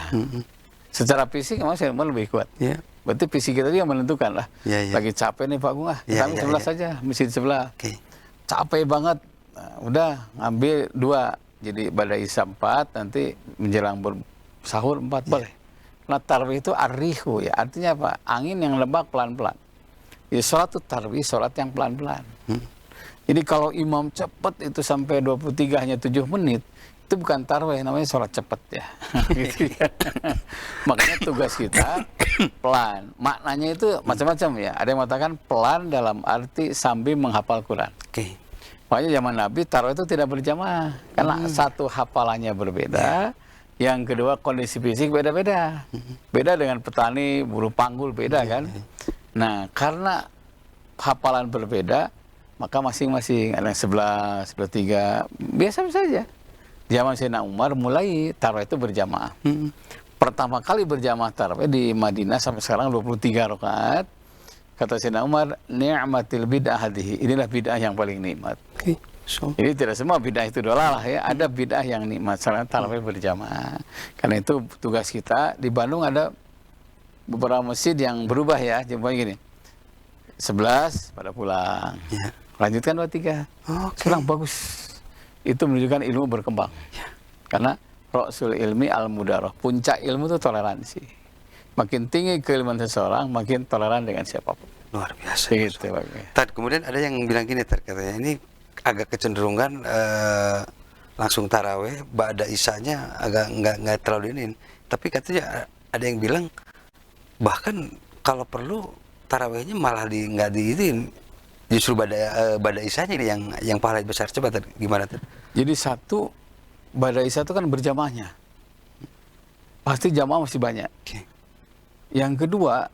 [SPEAKER 2] Secara fisik memang Sayyidina Umar lebih kuat. Berarti fisik kita juga menentukan lah. Lagi capek nih Pak Gung, kami 11 saja, masjid sebelah. Capek banget, nah, udah ngambil 2, jadi pada isya 4, nanti menjelang sahur 4 boleh. Nah tarawih itu arrihu ya, artinya apa? Angin yang lembab pelan-pelan. Ya sholat itu tarawih, sholat yang pelan-pelan. Jadi kalau imam cepat itu sampai 23 hanya 7 menit, itu bukan tarawih, namanya sholat cepat ya. Gitu ya. Makanya tugas kita pelan. Maknanya itu macam-macam ya. Ada yang mengatakan pelan dalam arti sambil menghafal Quran. Makanya zaman Nabi tarawih itu tidak berjamaah, karena satu hafalannya berbeda. Yang kedua kondisi fisik beda-beda. Beda dengan petani, buruh panggul beda kan. Nah karena hafalan berbeda, maka masing-masing ada yang 11, 23, biasa saja. Zaman Sayyidina Umar mulai tarawih itu berjamaah. Pertama kali berjamaah tarawih di Madinah sampai sekarang 23 rakaat. Kata Sayyidina Umar, ni'matil bid'ah hadhihi. Inilah bid'ah yang paling nikmat. Jadi tidak semua bid'ah itu dolalah ya, ada bid'ah yang nikmat, salat tarawih berjamaah. Karena itu tugas kita. Di Bandung ada beberapa masjid yang berubah ya, contohnya gini. 11 pada pulang. Lanjutkan 23. Pulang bagus. Itu menunjukkan ilmu berkembang. Karena Rasul ilmi al-mudarah. Puncak ilmu itu toleransi. Makin tinggi keilmuan seseorang, makin toleran dengan siapapun.
[SPEAKER 1] Luar biasa.
[SPEAKER 2] Gitu,
[SPEAKER 1] Tad, kemudian ada yang bilang gini, Tad, katanya ini agak kecenderungan langsung taraweh, ba'da isanya agak nggak terlalu ini. Tapi katanya ada yang bilang bahkan kalau perlu tarawehnya malah nggak diizin, justru ba'da isanya ini yang pahala besar. Coba Tad, gimana Tad?
[SPEAKER 2] Jadi satu, ba'da isya itu kan berjamaahnya. Pasti jamaah masih banyak. Yang kedua,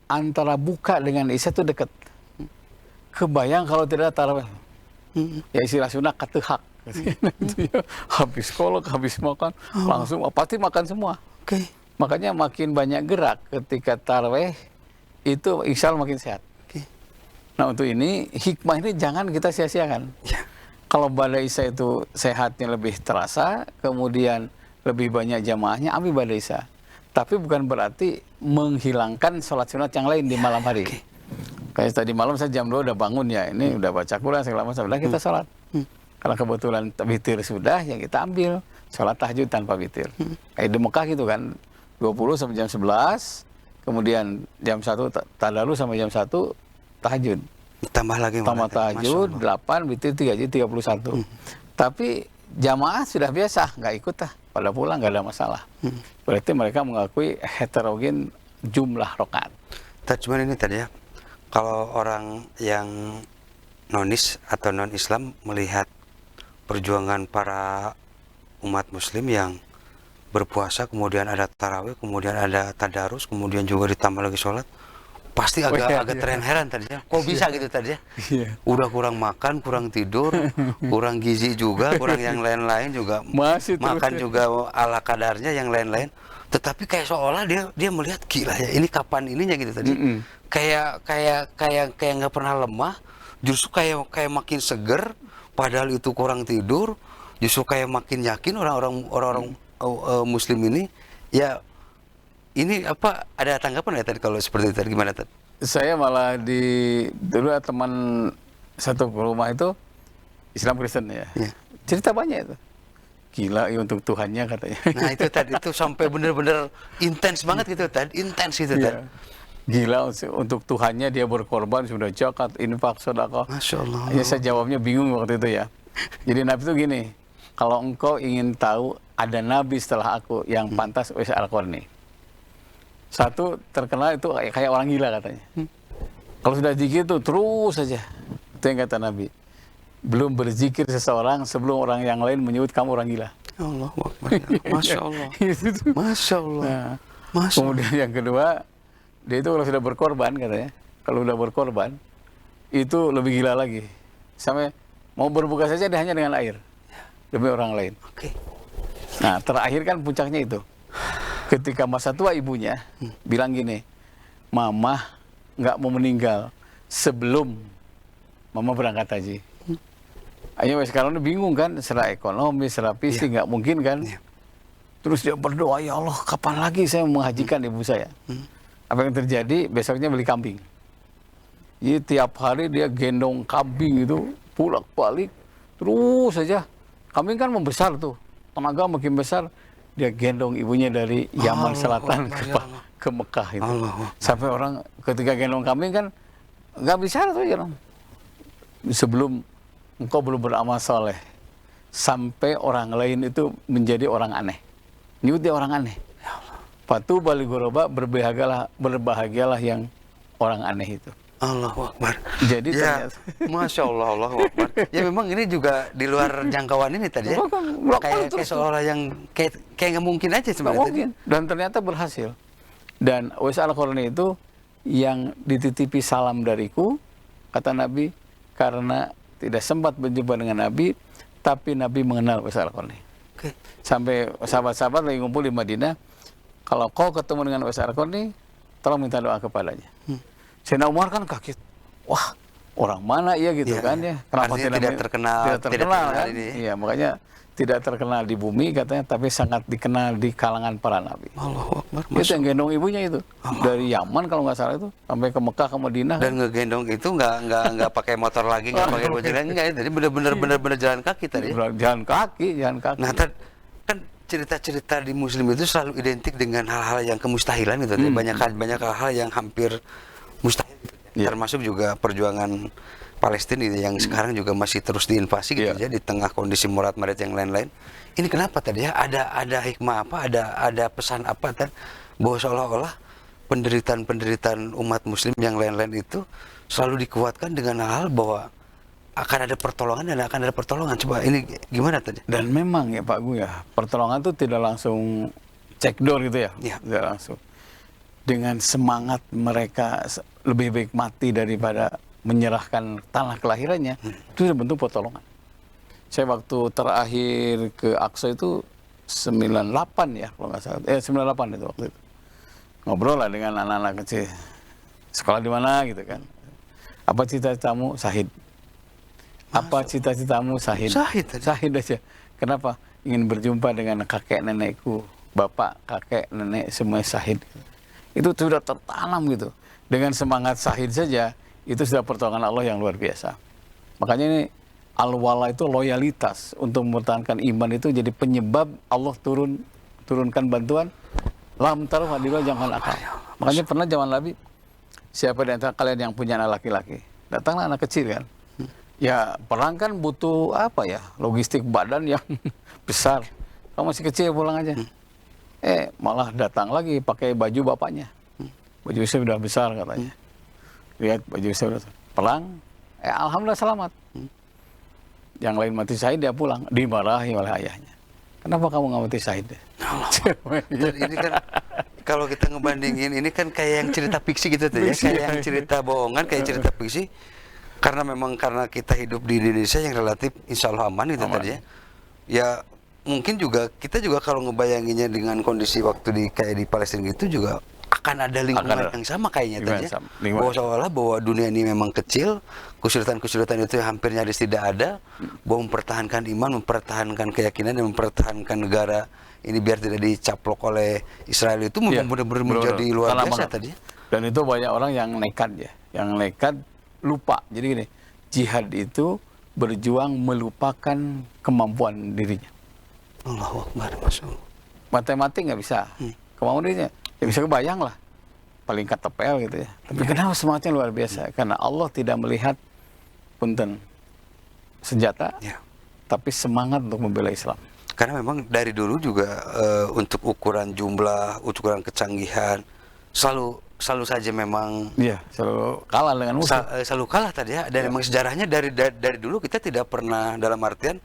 [SPEAKER 2] antara buka dengan isya itu dekat. Kebayang kalau tidak ada taraweh. Ya istilah Sunda katehak. Habis kolok, habis makan, langsung pasti makan semua. Makanya makin banyak gerak ketika taraweh itu insya Allah makin sehat. Nah untuk ini hikmah ini jangan kita sia-siakan. Kalau ba'da isya itu sehatnya lebih terasa, kemudian lebih banyak jamaahnya, ambil ba'da isya. Tapi bukan berarti menghilangkan sholat sunat yang lain di malam hari. Kayak tadi malam saya jam 2 udah bangun ya, ini udah baca Quran segala macam, udah kita sholat. Kalau kebetulan witir sudah, ya kita ambil sholat tahajud tanpa witir. Kayak di Mekah gitu kan, 20 sampai jam 11, kemudian jam 1 tadarus sampai jam 1 tahajud.
[SPEAKER 1] Tambah lagi.
[SPEAKER 2] Tambah tahajud, 8, witir 3, jadi 31. Tapi jamaah sudah biasa, nggak ikut lah. Pada pulang nggak ada masalah. Berarti mereka mengakui heterogen jumlah rakaat.
[SPEAKER 1] Cuman ini tadi ya, kalau orang yang nonis atau non-Islam melihat perjuangan para umat muslim yang berpuasa, kemudian ada tarawih, kemudian ada tadarus, kemudian juga ditambah lagi sholat, pasti agak terheran tadi ya. Kok bisa gitu tadi ya? Udah kurang makan, kurang tidur, kurang gizi juga, kurang yang lain-lain juga.
[SPEAKER 2] Masih
[SPEAKER 1] makan juga ala kadarnya yang lain-lain. Tetapi kayak seolah dia melihat gila ya, ini kapan ininya gitu tadi. Kayak nggak pernah lemah, justru kayak makin seger, padahal itu kurang tidur, justru kayak makin yakin orang-orang muslim ini ya. Ini apa, ada tanggapan ya tadi kalau seperti itu, gimana tadi?
[SPEAKER 2] Saya malah dulu teman satu rumah itu Islam Kristen ya. Cerita banyak itu. Gila ya untuk Tuhannya katanya.
[SPEAKER 1] Nah itu tadi, itu sampai bener-bener intens banget gitu tadi, intens gitu tadi.
[SPEAKER 2] Gila untuk Tuhannya dia berkorban, sudah zakat, infak, sedekah.
[SPEAKER 1] Masya Allah.
[SPEAKER 2] Ya saya jawabnya bingung waktu itu ya. Jadi Nabi itu gini, kalau engkau ingin tahu ada Nabi setelah aku yang pantas Uwais Al-Qarni. Satu, terkenal itu kayak orang gila katanya. Kalau sudah zikir itu terus saja. Itu yang kata Nabi. Belum berzikir seseorang sebelum orang yang lain menyebut kamu orang gila.
[SPEAKER 1] Allahu Akbar. Masya Allah.
[SPEAKER 2] Itu tuh.
[SPEAKER 1] Masya Allah.
[SPEAKER 2] Nah,
[SPEAKER 1] Masya Allah.
[SPEAKER 2] kemudian yang kedua, dia itu kalau sudah berkorban katanya, kalau sudah berkorban, itu lebih gila lagi. Sampai mau berbuka saja dia hanya dengan air demi orang lain.
[SPEAKER 1] Oke.
[SPEAKER 2] Nah, terakhir kan puncaknya itu. Ketika masa tua ibunya bilang gini, Mama nggak mau meninggal sebelum Mama berangkat haji. Ayo sekarang bingung kan, secara ekonomi, secara fisik nggak mungkin kan. Terus dia berdoa, ya Allah kapan lagi saya menghajikan ibu saya. Apa yang terjadi? Besoknya beli kambing. Jadi tiap hari dia gendong kambing itu pulak-balik terus saja. Kambing kan membesar tuh, tenaga makin besar. Dia gendong ibunya dari Yaman Selatan ke Mekah itu. Sampai orang ketika gendong kambing kan nggak bisa tuh ya. Sebelum engkau belum beramal soleh, sampai orang lain itu menjadi orang aneh. Nyebut dia orang aneh. Patu bali goroba, berbahagialah yang orang aneh itu.
[SPEAKER 1] Allahu Akbar.
[SPEAKER 2] Jadi
[SPEAKER 1] ya,
[SPEAKER 2] ternyata,
[SPEAKER 1] Masya Allah, Allahu Akbar. Ya memang ini juga di luar jangkauan ini tadi ya. Kayak seolah yang kayak nggak mungkin aja sebenarnya.
[SPEAKER 2] Mungkin. Dan ternyata berhasil. Dan Uwais Al-Qarni itu yang dititipi salam dariku, kata Nabi, karena tidak sempat berjumpa dengan Nabi, tapi Nabi mengenal Uwais Al-Qarni.
[SPEAKER 1] Oke.
[SPEAKER 2] Sampai sahabat-sahabat lagi ngumpul di Madinah, kalau kau ketemu dengan Uwais Al-Qarni, tolong minta doa kepadanya. Sayyidina Umar kan kaget. Wah, orang mana ya gitu kan ya? Kenapa
[SPEAKER 1] tidak terkenal
[SPEAKER 2] kan?
[SPEAKER 1] ini.
[SPEAKER 2] Iya, makanya tidak terkenal di bumi katanya, tapi sangat dikenal di kalangan para nabi.
[SPEAKER 1] Allahu Akbar.
[SPEAKER 2] Itu yang gendong ibunya itu. Dari Yaman kalau nggak salah itu sampai ke Mekah ke Madinah.
[SPEAKER 1] Dan ngegendong itu nggak pakai motor lagi, nggak pakai bojol enggak. Jadi benar-benar jalan kaki tadi.
[SPEAKER 2] Jalan kaki.
[SPEAKER 1] Nah, kan cerita-cerita di Muslim itu selalu identik dengan hal-hal yang kemustahilan gitu. Banyak hal-hal yang hampir mustahil, termasuk juga perjuangan Palestina yang sekarang juga masih terus diinvasi gitu ya, di tengah kondisi morat-marit yang lain-lain. Ini kenapa tadi ya? Ada hikmah apa? Ada pesan apa kan? Bahwa seolah-olah penderitaan umat Muslim yang lain-lain itu selalu dikuatkan dengan hal bahwa akan ada pertolongan dan akan ada pertolongan. Coba ini gimana tadi?
[SPEAKER 2] Dan memang ya Pak Gu ya, pertolongan itu tidak langsung cekdor gitu ya, tidak langsung. Dengan semangat mereka lebih baik mati daripada menyerahkan tanah kelahirannya, itu sudah bentuk pertolongan. Saya waktu terakhir ke Aqsa itu 98 ya, kalau nggak salah. 98 itu waktu itu. Ngobrol lah dengan anak-anak kecil. Sekolah di mana gitu kan. Apa cita-citamu? Syahid. Apa cita-citamu? Syahid. Syahid aja. Kenapa? Ingin berjumpa dengan kakek nenekku, bapak, kakek, nenek, semua syahid. Itu sudah tertanam gitu. Dengan semangat syahid saja, itu sudah pertolongan Allah yang luar biasa. Makanya ini al-wala itu loyalitas untuk mempertahankan iman itu jadi penyebab Allah turunkan bantuan. Lam taruh hadilah jangan akal. Makanya pernah zaman Nabi, siapa di antara kalian yang punya anak laki-laki, datanglah anak kecil kan. Ya perang kan butuh apa ya, logistik badan yang besar. Kamu masih kecil pulang aja. Malah datang lagi pakai baju bapaknya. Baju saya sudah besar katanya. Lihat baju saya sudah perang. Alhamdulillah selamat. Yang lain mati syahid dia pulang. Dimarahi oleh ayahnya. Kenapa kamu nggak mati syahid?
[SPEAKER 1] Ini kan kalau kita ngebandingin ini kan kayak yang cerita fiksi gitu tuh ya. Kayak yang cerita bohongan, kayak cerita fiksi. Karena kita hidup di Indonesia yang relatif insya Allah aman gitu tadi ya. Ya mungkin juga kita juga kalau ngebayanginnya dengan kondisi waktu kayak di Palestina gitu juga akan ada lingkungan yang sama kayaknya tadi ya. Bahwa seolah bahwa dunia ini memang kecil, kesulitan itu hampir nyaris tidak ada, bahwa mempertahankan iman, mempertahankan keyakinan dan mempertahankan negara ini biar tidak dicaplok oleh Israel itu benar-benar menjadi luar biasa tadi.
[SPEAKER 2] Dan itu banyak orang yang nekat ya, yang nekat lupa. Jadi gini, jihad itu berjuang melupakan kemampuan dirinya.
[SPEAKER 1] Allahu Akbar, Masya Allah.
[SPEAKER 2] Matematik nggak bisa, kemampuan dirinya ya bisa kebayang lah, paling ketepel gitu ya. Tapi kenapa semangatnya luar biasa? Karena Allah tidak melihat punten senjata, tapi semangat untuk membela Islam.
[SPEAKER 1] Karena memang dari dulu juga untuk ukuran jumlah, ukuran kecanggihan selalu saja memang
[SPEAKER 2] Iya, selalu kalah dengan musuh.
[SPEAKER 1] selalu kalah tadi ya. Dan memang sejarahnya dari dulu kita tidak pernah dalam artian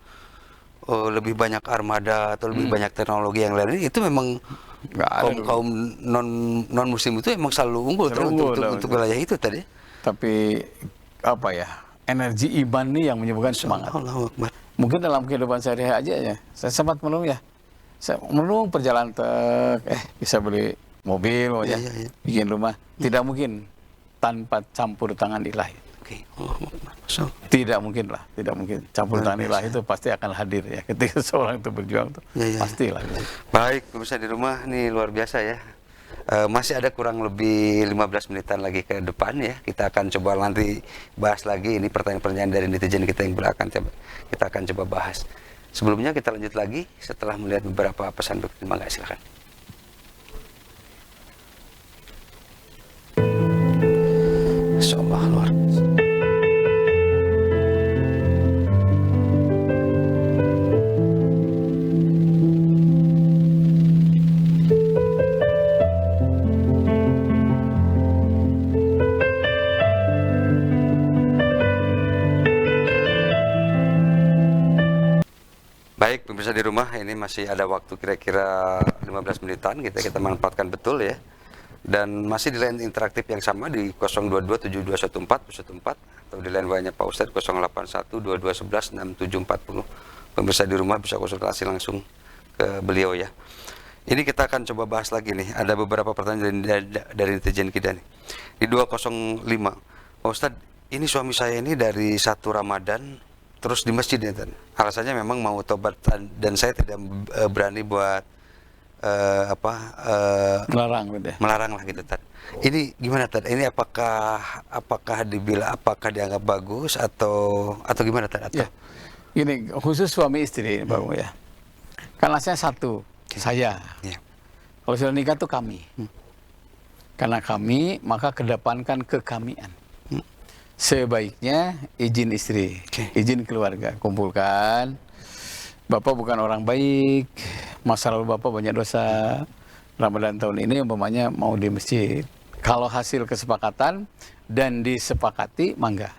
[SPEAKER 1] lebih banyak armada atau lebih banyak teknologi yang lain. Itu memang
[SPEAKER 2] Nggak ada dulu.
[SPEAKER 1] kaum non muslim itu memang selalu unggul
[SPEAKER 2] Selalu unggul,
[SPEAKER 1] untuk wilayah itu tadi.
[SPEAKER 2] Tapi apa ya, energi iman nih yang menyebabkan semangat.
[SPEAKER 1] Allahu Akbar.
[SPEAKER 2] Mungkin dalam kehidupan sehari-hari aja ya, saya sempat merenung ya. Saya merenung perjalanan bisa beli mobil,
[SPEAKER 1] Iya,
[SPEAKER 2] ya,
[SPEAKER 1] iya, iya.
[SPEAKER 2] bikin rumah. Tidak mungkin tanpa campur tangan ilahi.
[SPEAKER 1] Oke, Allahu Akbar. Masya Allah.
[SPEAKER 2] Tidak mungkin lah, tidak mungkin. Campur
[SPEAKER 1] Luar
[SPEAKER 2] tangan ilahi itu pasti akan hadir ya. Ketika seorang itu berjuang tuh,
[SPEAKER 1] Iya, iya.
[SPEAKER 2] pastilah.
[SPEAKER 1] Baik, pemirsa di rumah, nih luar biasa ya. Masih ada kurang lebih 15 menitan lagi ke depan ya. Kita akan coba nanti bahas lagi ini pertanyaan-pertanyaan dari netizen kita yang kita akan coba bahas. Sebelumnya kita lanjut lagi setelah melihat beberapa pesan berikut. Terima kasih, silakan. Insyaallah luar biasa. Baik, pemirsa di rumah, ini masih ada waktu kira-kira 15 menitan kita manfaatkan betul ya. Dan masih di line interaktif yang sama di 022721414 atau di line WA-nya Pak Ustadz 08122116740. Pemirsa di rumah bisa konsultasi langsung ke beliau ya. Ini kita akan coba bahas lagi nih. Ada beberapa pertanyaan dari netizen kita nih. Di 205, Pak Ustadz, ini suami saya ini dari 1 Ramadan terus di masjid ya, Tan. Alasannya memang mau tobat dan saya tidak berani buat
[SPEAKER 2] Melarang gitu ya.
[SPEAKER 1] melarang lah gitu, Tan. Ini gimana, Tan? Ini apakah dianggap bagus atau gimana, Tan? Atau
[SPEAKER 2] Ya. Ini khusus suami istri, Pak Umum ya. Kan alasannya satu, saya.
[SPEAKER 1] ya.
[SPEAKER 2] Kalau sudah nikah tuh kami. Karena kami, maka kedepankan kekamian. Sebaiknya izin istri,
[SPEAKER 1] Oke.
[SPEAKER 2] izin keluarga, kumpulkan. Bapak bukan orang baik, masa lalu Bapak banyak dosa. Ramadan tahun ini umpamanya mau di masjid. Kalau hasil kesepakatan dan disepakati, mangga.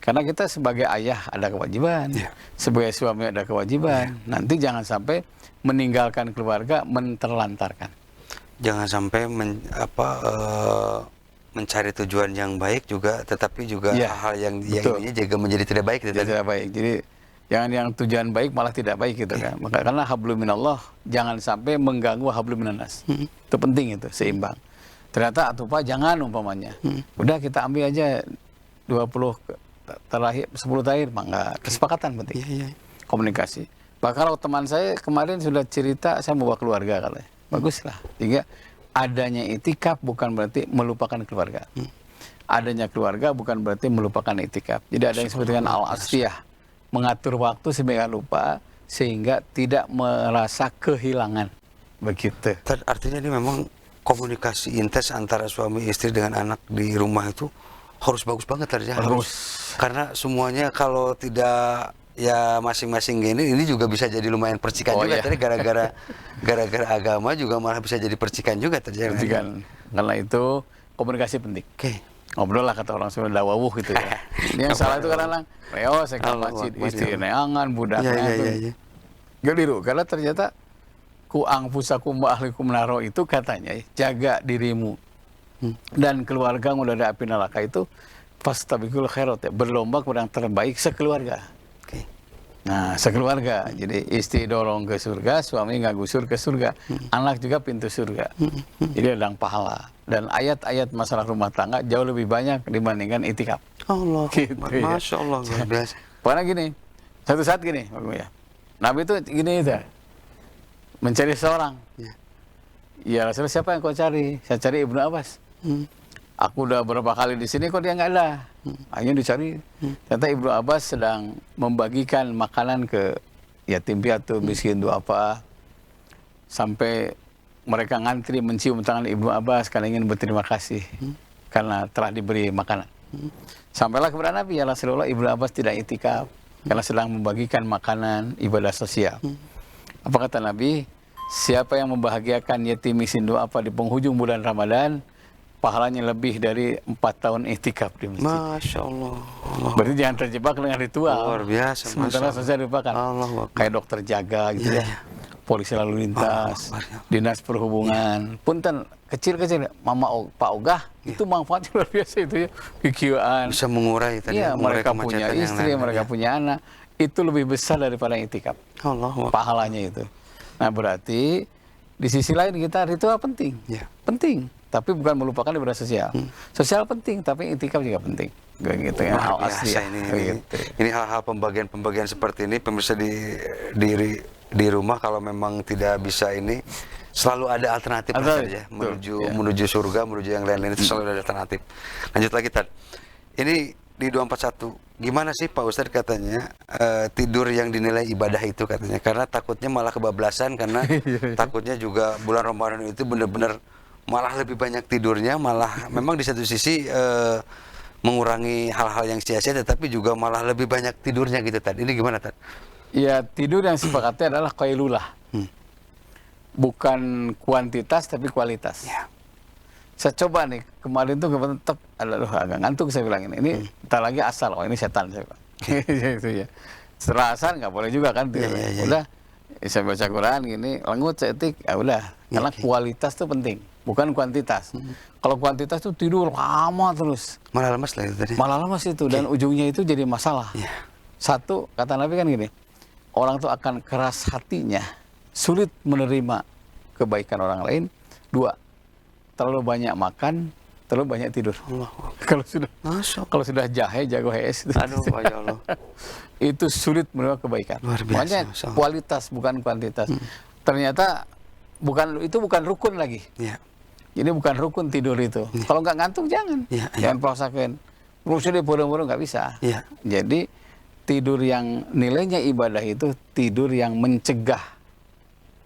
[SPEAKER 2] Karena kita sebagai ayah ada kewajiban,
[SPEAKER 1] Ya.
[SPEAKER 2] sebagai suami ada kewajiban. Nanti jangan sampai meninggalkan keluarga, menterlantarkan.
[SPEAKER 1] Jangan sampai mencari tujuan yang baik juga, tetapi juga
[SPEAKER 2] Ya,
[SPEAKER 1] hal yang
[SPEAKER 2] betul.
[SPEAKER 1] ininya juga menjadi tidak baik gitu, Tan.
[SPEAKER 2] Tidak baik. Jadi jangan yang tujuan baik malah tidak baik gitu kan. Maka karena hablum minallah jangan sampai mengganggu hablum minannas. Itu penting itu, seimbang. Ternyata atupa jangan umpamanya. Udah kita ambil aja 20 terakhir 10 terakhir mangga. Kesepakatan penting.
[SPEAKER 1] Iya, iya.
[SPEAKER 2] Komunikasi. Bahkan kalau teman saya kemarin sudah cerita saya mau bawa keluarga katanya. Baguslah. Sehingga adanya itikaf bukan berarti melupakan keluarga. Adanya keluarga bukan berarti melupakan itikaf. Jadi ada yang disebut dengan al-asfiyah. Mengatur waktu sehingga lupa, sehingga tidak merasa kehilangan. Begitu.
[SPEAKER 1] Tan, artinya ini memang komunikasi intens antara suami istri dengan anak di rumah itu harus bagus banget tadi ya.
[SPEAKER 2] Bagus.
[SPEAKER 1] Karena semuanya kalau tidak ya masing-masing ini juga bisa jadi lumayan percikan
[SPEAKER 2] Oh,
[SPEAKER 1] juga
[SPEAKER 2] iya.
[SPEAKER 1] tadi gara-gara agama juga malah bisa jadi percikan juga tadi.
[SPEAKER 2] Jadi kan, karena itu komunikasi penting.
[SPEAKER 1] Oke.
[SPEAKER 2] Ngobrol lah kata orang Sunda, dawawuh gitu ya. Ini yang salah itu kadang-kadang, Reo saya ke
[SPEAKER 1] Allah
[SPEAKER 2] masjid,
[SPEAKER 1] Akbar,
[SPEAKER 2] istri
[SPEAKER 1] ya.
[SPEAKER 2] neangan, budaknya.
[SPEAKER 1] Iya, iya,
[SPEAKER 2] tuh.
[SPEAKER 1] iya, iya.
[SPEAKER 2] Geliru, karena ternyata ku angfusakum wa ahlikum naro itu katanya jaga dirimu dan keluarga yang udah ada api neraka itu fastabiqul khairat ya, berlomba kepada yang terbaik sekeluarga.
[SPEAKER 1] Oke.
[SPEAKER 2] Nah, sekeluarga. Jadi istri dorong ke surga, suami nggak gusur ke surga. Anak juga pintu surga. Jadi ada pahala. Dan ayat-ayat masalah rumah tangga jauh lebih banyak dibandingkan itikaf.
[SPEAKER 1] Allah,
[SPEAKER 2] Gitu ya.
[SPEAKER 1] Masya Allah, luar biasa.
[SPEAKER 2] Pokoknya gini, satu saat gini, Pak Guru ya. Nabi itu gini itu, mencari seorang.
[SPEAKER 1] Ya.
[SPEAKER 2] Ya Rasulullah, siapa yang kau cari? Saya cari Ibnu Abbas. Aku udah berapa kali di sini kok dia nggak ada. Akhirnya dicari. Ternyata Ibnu Abbas sedang membagikan makanan ke yatim piatu, miskin, dua apa. Sampai mereka ngantri mencium tangan Ibnu Abbas karena ingin berterima kasih karena telah diberi makanan. Sampailah kepada Nabi, ya Rasulullah, Ibnu Abbas tidak itikaf. karena sedang membagikan makanan ibadah sosial. Apa kata Nabi? Siapa yang membahagiakan yatim miskin apa di penghujung bulan Ramadan, pahalanya lebih dari 4 tahun iktikaf di masjid.
[SPEAKER 1] Masya Allah.
[SPEAKER 2] Berarti jangan terjebak dengan ritual.
[SPEAKER 1] Luar biasa.
[SPEAKER 2] Sementara sosial dilupakan. Kayak dokter jaga gitu ya. Polisi lalu lintas, dinas perhubungan, punten kecil-kecil, Pak Ogah, itu manfaatnya luar biasa itu ya. Kikiaan.
[SPEAKER 1] Bisa mengurai tadi.
[SPEAKER 2] Iya, mereka punya istri, mereka punya anak. Itu lebih besar daripada iktikaf. Pahalanya itu. Nah berarti di sisi lain kita ritual penting, penting, tapi bukan melupakan ibadah sosial. Sosial penting, tapi iktikaf juga penting. Gitu ya, hal asli.
[SPEAKER 1] Ini hal-hal pembagian seperti ini, pemirsa di rumah kalau memang tidak bisa ini, selalu ada alternatif saja menuju surga, menuju yang lain-lain itu selalu ada alternatif. Lanjut lagi Tad. Ini di 241, gimana sih Pak Ustadz katanya tidur yang dinilai ibadah itu katanya, karena takutnya malah kebablasan, karena takutnya juga bulan Ramadan itu benar-benar malah lebih banyak tidurnya, malah memang di satu sisi mengurangi hal-hal yang sia-sia, tetapi juga malah lebih banyak tidurnya gitu tadi. Ini gimana Tad?
[SPEAKER 2] Ya tidur yang sepakatnya adalah qailulah, bukan kuantitas tapi kualitas. Saya coba nih, kemarin tuh tetap agak ngantuk saya bilang ini entar lagi asal, oh ini setan saya bilang. Itu ya. Setelah asal nggak boleh juga kan, udah saya baca Quran gini, lengut seetik, ya udah, karena kualitas tuh penting, bukan kuantitas. Kalau kuantitas tuh tidur lama terus.
[SPEAKER 1] Malah lemas lah itu tadi.
[SPEAKER 2] Malah lemas itu, dan ujungnya itu jadi masalah. Satu, kata Nabi kan gini, orang tuh akan keras hatinya, sulit menerima kebaikan orang lain. Dua, terlalu banyak makan, terlalu banyak tidur. Kalau sudah jago HS, itu sulit menerima kebaikan. Makanya kualitas bukan kuantitas. Ternyata itu bukan rukun lagi. Jadi bukan rukun tidur itu. Kalau nggak ngantuk jangan paksakan. Rumusnya buru-buru nggak bisa. Jadi tidur yang nilainya ibadah itu tidur yang mencegah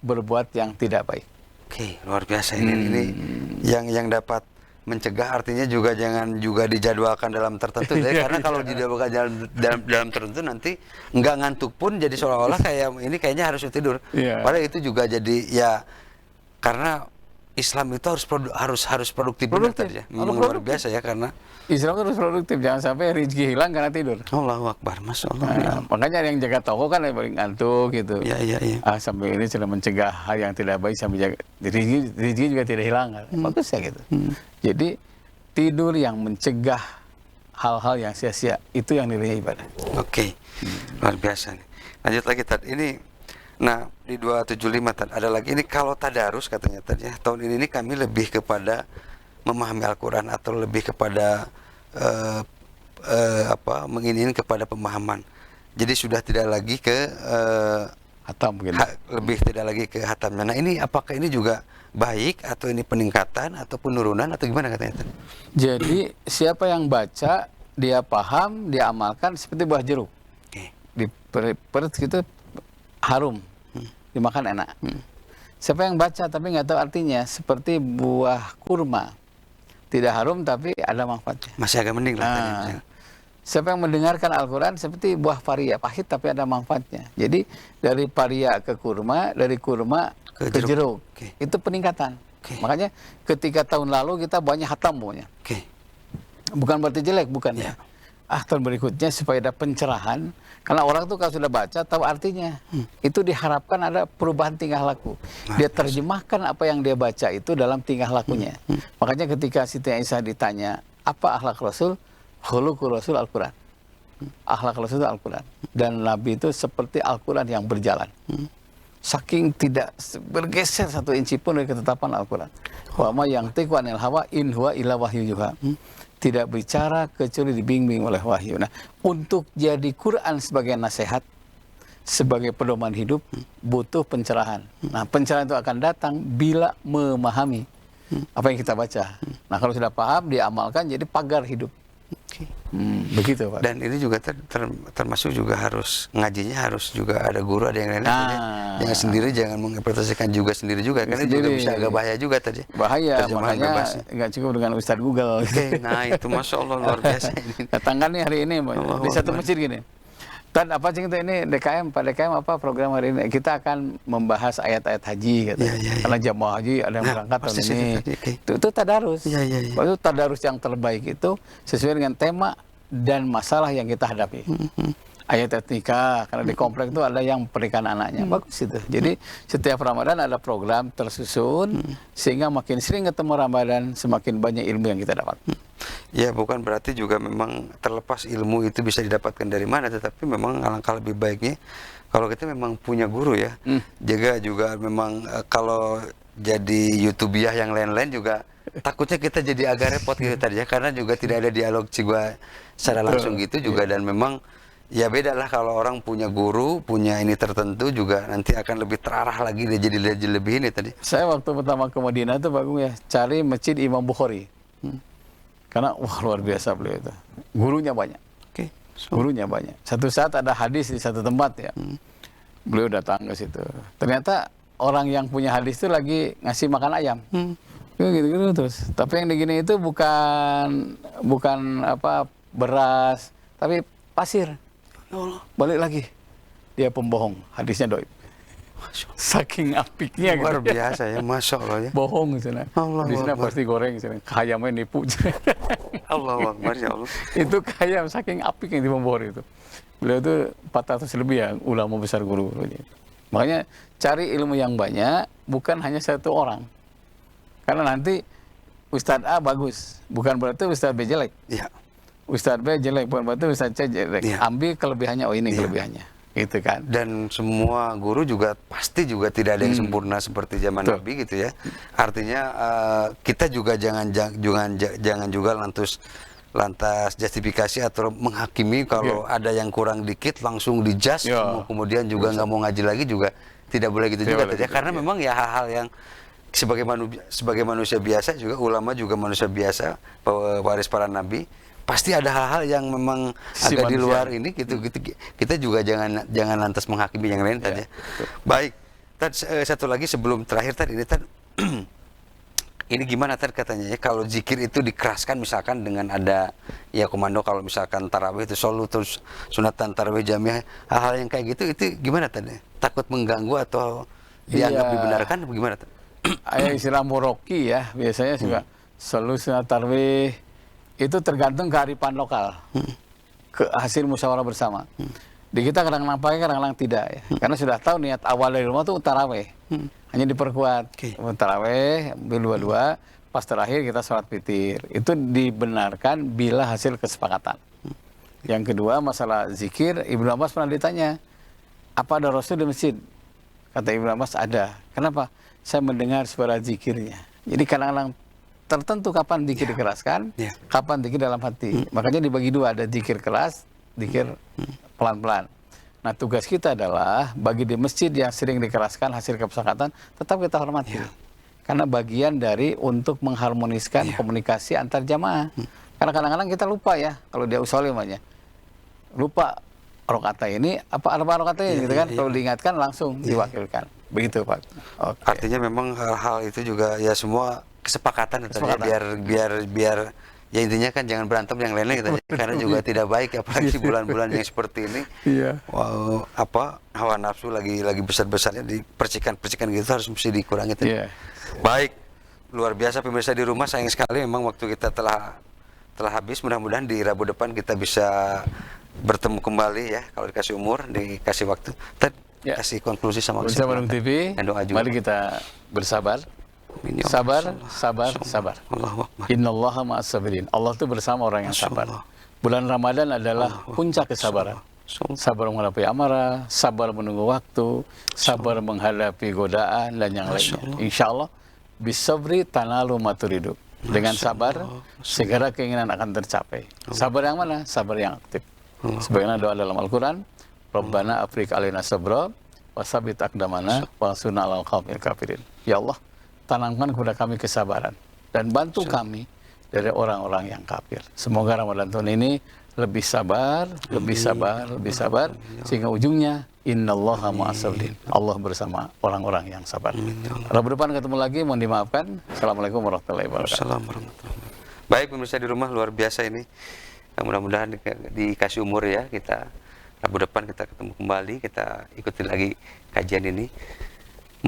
[SPEAKER 2] berbuat yang tidak baik.
[SPEAKER 1] Oke, luar biasa ini yang dapat mencegah, artinya juga jangan juga dijadwalkan dalam tertentu ya, karena kalau dijadwalkan dalam tertentu nanti nggak ngantuk pun jadi seolah-olah kayak ini kayaknya harus tidur. Padahal itu juga jadi ya, karena Islam itu harus produktif. Ya. Memang luar biasa ya, karena
[SPEAKER 2] Islam harus produktif, jangan sampai rezeki hilang karena tidur.
[SPEAKER 1] Allahu Akbar, Masya Allah.
[SPEAKER 2] Makanya yang jaga toko kan yang paling ngantuk gitu. Sampai ini sudah mencegah hal yang tidak baik, sampai jaga rezeki juga tidak hilang. Bagus ya gitu. Jadi tidur yang mencegah hal-hal yang sia-sia itu yang nilainya ibadah.
[SPEAKER 1] Oke, luar biasa nih. Lanjut lagi Tad. Ini, nah di 275 Tad ada lagi ini, kalau tadarus katanya Tad ya, tahun ini kami lebih kepada memahami Al-Quran atau lebih kepada menginiin kepada pemahaman. Jadi sudah tidak lagi ke
[SPEAKER 2] hatam,
[SPEAKER 1] lebih tidak lagi ke hatamnya. Nah ini apakah ini juga baik, atau ini peningkatan atau penurunan, atau gimana katanya?
[SPEAKER 2] Jadi siapa yang baca, dia paham, dia amalkan, seperti buah jeruk. Di perut gitu harum, dimakan enak. Siapa yang baca tapi nggak tahu artinya, seperti buah kurma, tidak harum tapi ada manfaatnya.
[SPEAKER 1] Masih agak mending lah.
[SPEAKER 2] Siapa yang mendengarkan Al-Quran seperti buah paria, pahit tapi ada manfaatnya. Jadi dari paria ke kurma, dari kurma ke jeruk. Itu peningkatan. Makanya ketika tahun lalu kita banyak hatam pokoknya. Bukan berarti jelek, bukan ya. Tahun berikutnya supaya ada pencerahan, karena orang tuh kalau sudah baca tahu artinya. Itu diharapkan ada perubahan tingkah laku. Dia terjemahkan apa yang dia baca itu dalam tingkah lakunya. Makanya ketika Siti Aisyah ditanya, apa akhlak Rasul? Khuluqur Rasul Al-Quran. Akhlak Rasul Al-Quran. Dan Nabi itu seperti Al-Quran yang berjalan. Saking tidak bergeser satu inci pun dari ketetapan Al-Quran. Wa ma yantiqu anil hawa in huwa illa wahyu yuha. Tidak bicara kecuali dibimbing oleh wahyu. Nah, untuk jadi Quran sebagai nasihat, sebagai pedoman hidup, butuh pencerahan. Nah, pencerahan itu akan datang bila memahami apa yang kita baca. Nah, kalau sudah paham, diamalkan, jadi pagar hidup. Begitu Pak.
[SPEAKER 1] Dan ini juga termasuk juga harus ngajinya, harus juga ada guru, ada yang lain-lain. Jangan sendiri, jangan menginterpretasikan juga sendiri karena juga bisa agak bahaya juga tadi.
[SPEAKER 2] Bahaya, makanya nggak cukup dengan Ustadz Google.
[SPEAKER 1] Nah itu Masya Allah luar biasa ini.
[SPEAKER 2] Datangkan nih hari ini di satu masjid gini, Tad apa sih kita ini DKM, Pak DKM apa program hari ini? Kita akan membahas ayat-ayat haji gitu. Karena jamaah haji ada yang berangkat tahun ini. Itu tadarus. Itu tadarus yang terbaik itu sesuai dengan tema dan masalah yang kita hadapi. Ayat-ayat nikah, karena di komplek itu ada yang pernikahan anaknya. Bagus itu. Jadi setiap Ramadan ada program tersusun sehingga makin sering ketemu Ramadan semakin banyak ilmu yang kita dapat.
[SPEAKER 1] Ya, bukan berarti juga memang terlepas ilmu itu bisa didapatkan dari mana, tetapi memang alangkah lebih baiknya kalau kita memang punya guru ya. Juga memang kalau jadi YouTubiah yang lain-lain juga takutnya kita jadi agak repot gitu tadi ya, karena juga tidak ada dialog juga secara langsung gitu juga. Dan memang ya beda lah kalau orang punya guru, punya ini tertentu juga nanti akan lebih terarah lagi, dia jadi lebih ini tadi.
[SPEAKER 2] Saya waktu pertama ke Madinah itu bagus ya, cari masjid Imam Bukhari. Karena wah luar biasa beliau itu. Gurunya banyak. Gurunya banyak. Satu saat ada hadis di satu tempat ya. Beliau datang ke situ. Ternyata orang yang punya hadis itu lagi ngasih makan ayam. Gitu-gitu terus. Tapi yang digini itu bukan apa beras, tapi pasir. Balik lagi. Dia pembohong. Hadisnya doib. Saking apiknya
[SPEAKER 1] luar biasa ya, Masya Allah ya.
[SPEAKER 2] Bohong sana. Di sana pasti goreng sana. Ayamnya nipu.
[SPEAKER 1] Allah Akbar ya Allah.
[SPEAKER 2] Itu kayak saking apik yang di Pembohor itu. Beliau itu 400 lebih ya ulama besar guru-gurunya. Makanya cari ilmu yang banyak, bukan hanya satu orang. Karena nanti Ustadz A bagus, bukan berarti Ustadz B jelek.
[SPEAKER 1] Iya.
[SPEAKER 2] Ustadz B jelek, bukan berarti Ustadz C jelek.
[SPEAKER 1] Ya.
[SPEAKER 2] Ambil kelebihannya, oh ini kelebihannya. Gitu kan.
[SPEAKER 1] Dan semua guru juga pasti juga tidak ada yang sempurna seperti zaman Nabi gitu ya. Artinya kita juga jangan juga lantas justifikasi atau menghakimi kalau ada yang kurang dikit langsung dijudge, kemudian juga nggak mau ngaji lagi juga tidak boleh gitu juga ya. Karena memang ya hal-hal yang sebagai manusia biasa juga, ulama juga manusia biasa, waris para nabi. Pasti ada hal-hal yang memang agak di luar ini gitu. Kita juga jangan lantas menghakimi yang lain tadi. Baik. Satu lagi sebelum terakhir tadi ini ini gimana tadi katanya ya, kalau zikir itu dikeraskan misalkan dengan ada ya komando, kalau misalkan tarawih itu solu terus sunatan tarawih jamiah, hal-hal yang kayak gitu itu gimana tadi? Takut mengganggu atau dianggap dibenarkan gimana tadi?
[SPEAKER 2] Ada istilah moroki ya, biasanya juga solu sunat tarawih itu tergantung kearifan lokal, ke hasil musyawarah bersama. Di kita kadang-kadang pakai, kadang-kadang tidak ya. Karena sudah tahu niat awal dari rumah itu taraweh, hanya diperkuat. Taraweh, dua-dua, pas terakhir kita sholat witir. Itu dibenarkan bila hasil kesepakatan. Yang kedua masalah zikir, Ibnu Abbas pernah ditanya, apa ada Rasul di masjid? Kata Ibnu Abbas ada. Kenapa? Saya mendengar suara zikirnya. Jadi kadang-kadang tertentu kapan zikir dikeraskan, kapan zikir dalam hati. Makanya dibagi dua, ada zikir keras, zikir pelan-pelan. Nah tugas kita adalah bagi di masjid yang sering dikeraskan hasil kesepakatan, tetap kita hormati. Karena bagian dari untuk mengharmoniskan komunikasi antar jamaah. Karena kadang-kadang kita lupa ya, kalau dia usolin namanya. Lupa rokaat ini, apa rokaat ini gitu kan. Kalau diingatkan langsung diwakilkan. Begitu Pak.
[SPEAKER 1] Artinya memang hal-hal itu juga ya semua kesepakatan. biar ya intinya kan jangan berantem yang lainnya gitu, karena juga tidak baik apalagi bulan-bulan yang seperti ini. Wow, hawa nafsu lagi besar-besarnya, di percikan-percikan gitu harus mesti dikurangi. Baik, luar biasa pemirsa di rumah, sayang sekali memang waktu kita telah habis. Mudah-mudahan di Rabu depan kita bisa bertemu kembali ya, kalau dikasih umur, dikasih waktu. Kasih konklusi sama
[SPEAKER 2] Bandung TV. Mari kita bersabar. Sabar. Innallaha ma'as sabirin. Allah itu bersama orang yang sabar. Bulan Ramadan adalah puncak kesabaran. Sabar menghadapi amarah, sabar menunggu waktu, sabar menghadapi godaan dan yang lainnya. Insya Allah, bisabri tanalu maturidu. Dengan sabar, segera keinginan akan tercapai. Sabar yang mana? Sabar yang aktif. Sebagaimana doa dalam Al-Quran, Rabbana afrik alaina sabra, wasabit akdamana, wasuna alal qawmil kafirin. Ya Allah, tanamkan kepada kami kesabaran dan bantu kami dari orang-orang yang kafir. Semoga Ramadan tahun ini lebih sabar, lebih sabar, sehingga ujungnya innallaha ma'as sabirin. Allah bersama orang-orang yang sabar. Rabu depan ketemu lagi, mohon dimaafkan. Assalamualaikum warahmatullahi wabarakatuh.
[SPEAKER 1] Baik pemirsa di rumah, luar biasa ini. Mudah-mudahan dikasih umur ya kita. Rabu depan kita ketemu kembali, kita ikuti lagi kajian ini.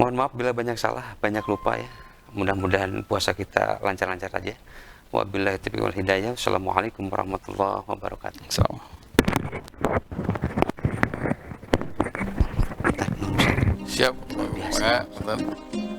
[SPEAKER 1] Mohon maaf bila banyak salah, banyak lupa ya. Mudah-mudahan puasa kita lancar-lancar aja. Wabillahi taufiq wal hidayah. Wassalamualaikum warahmatullahi wabarakatuh.
[SPEAKER 2] Salam. Siap.
[SPEAKER 1] Biasa.
[SPEAKER 2] Pak.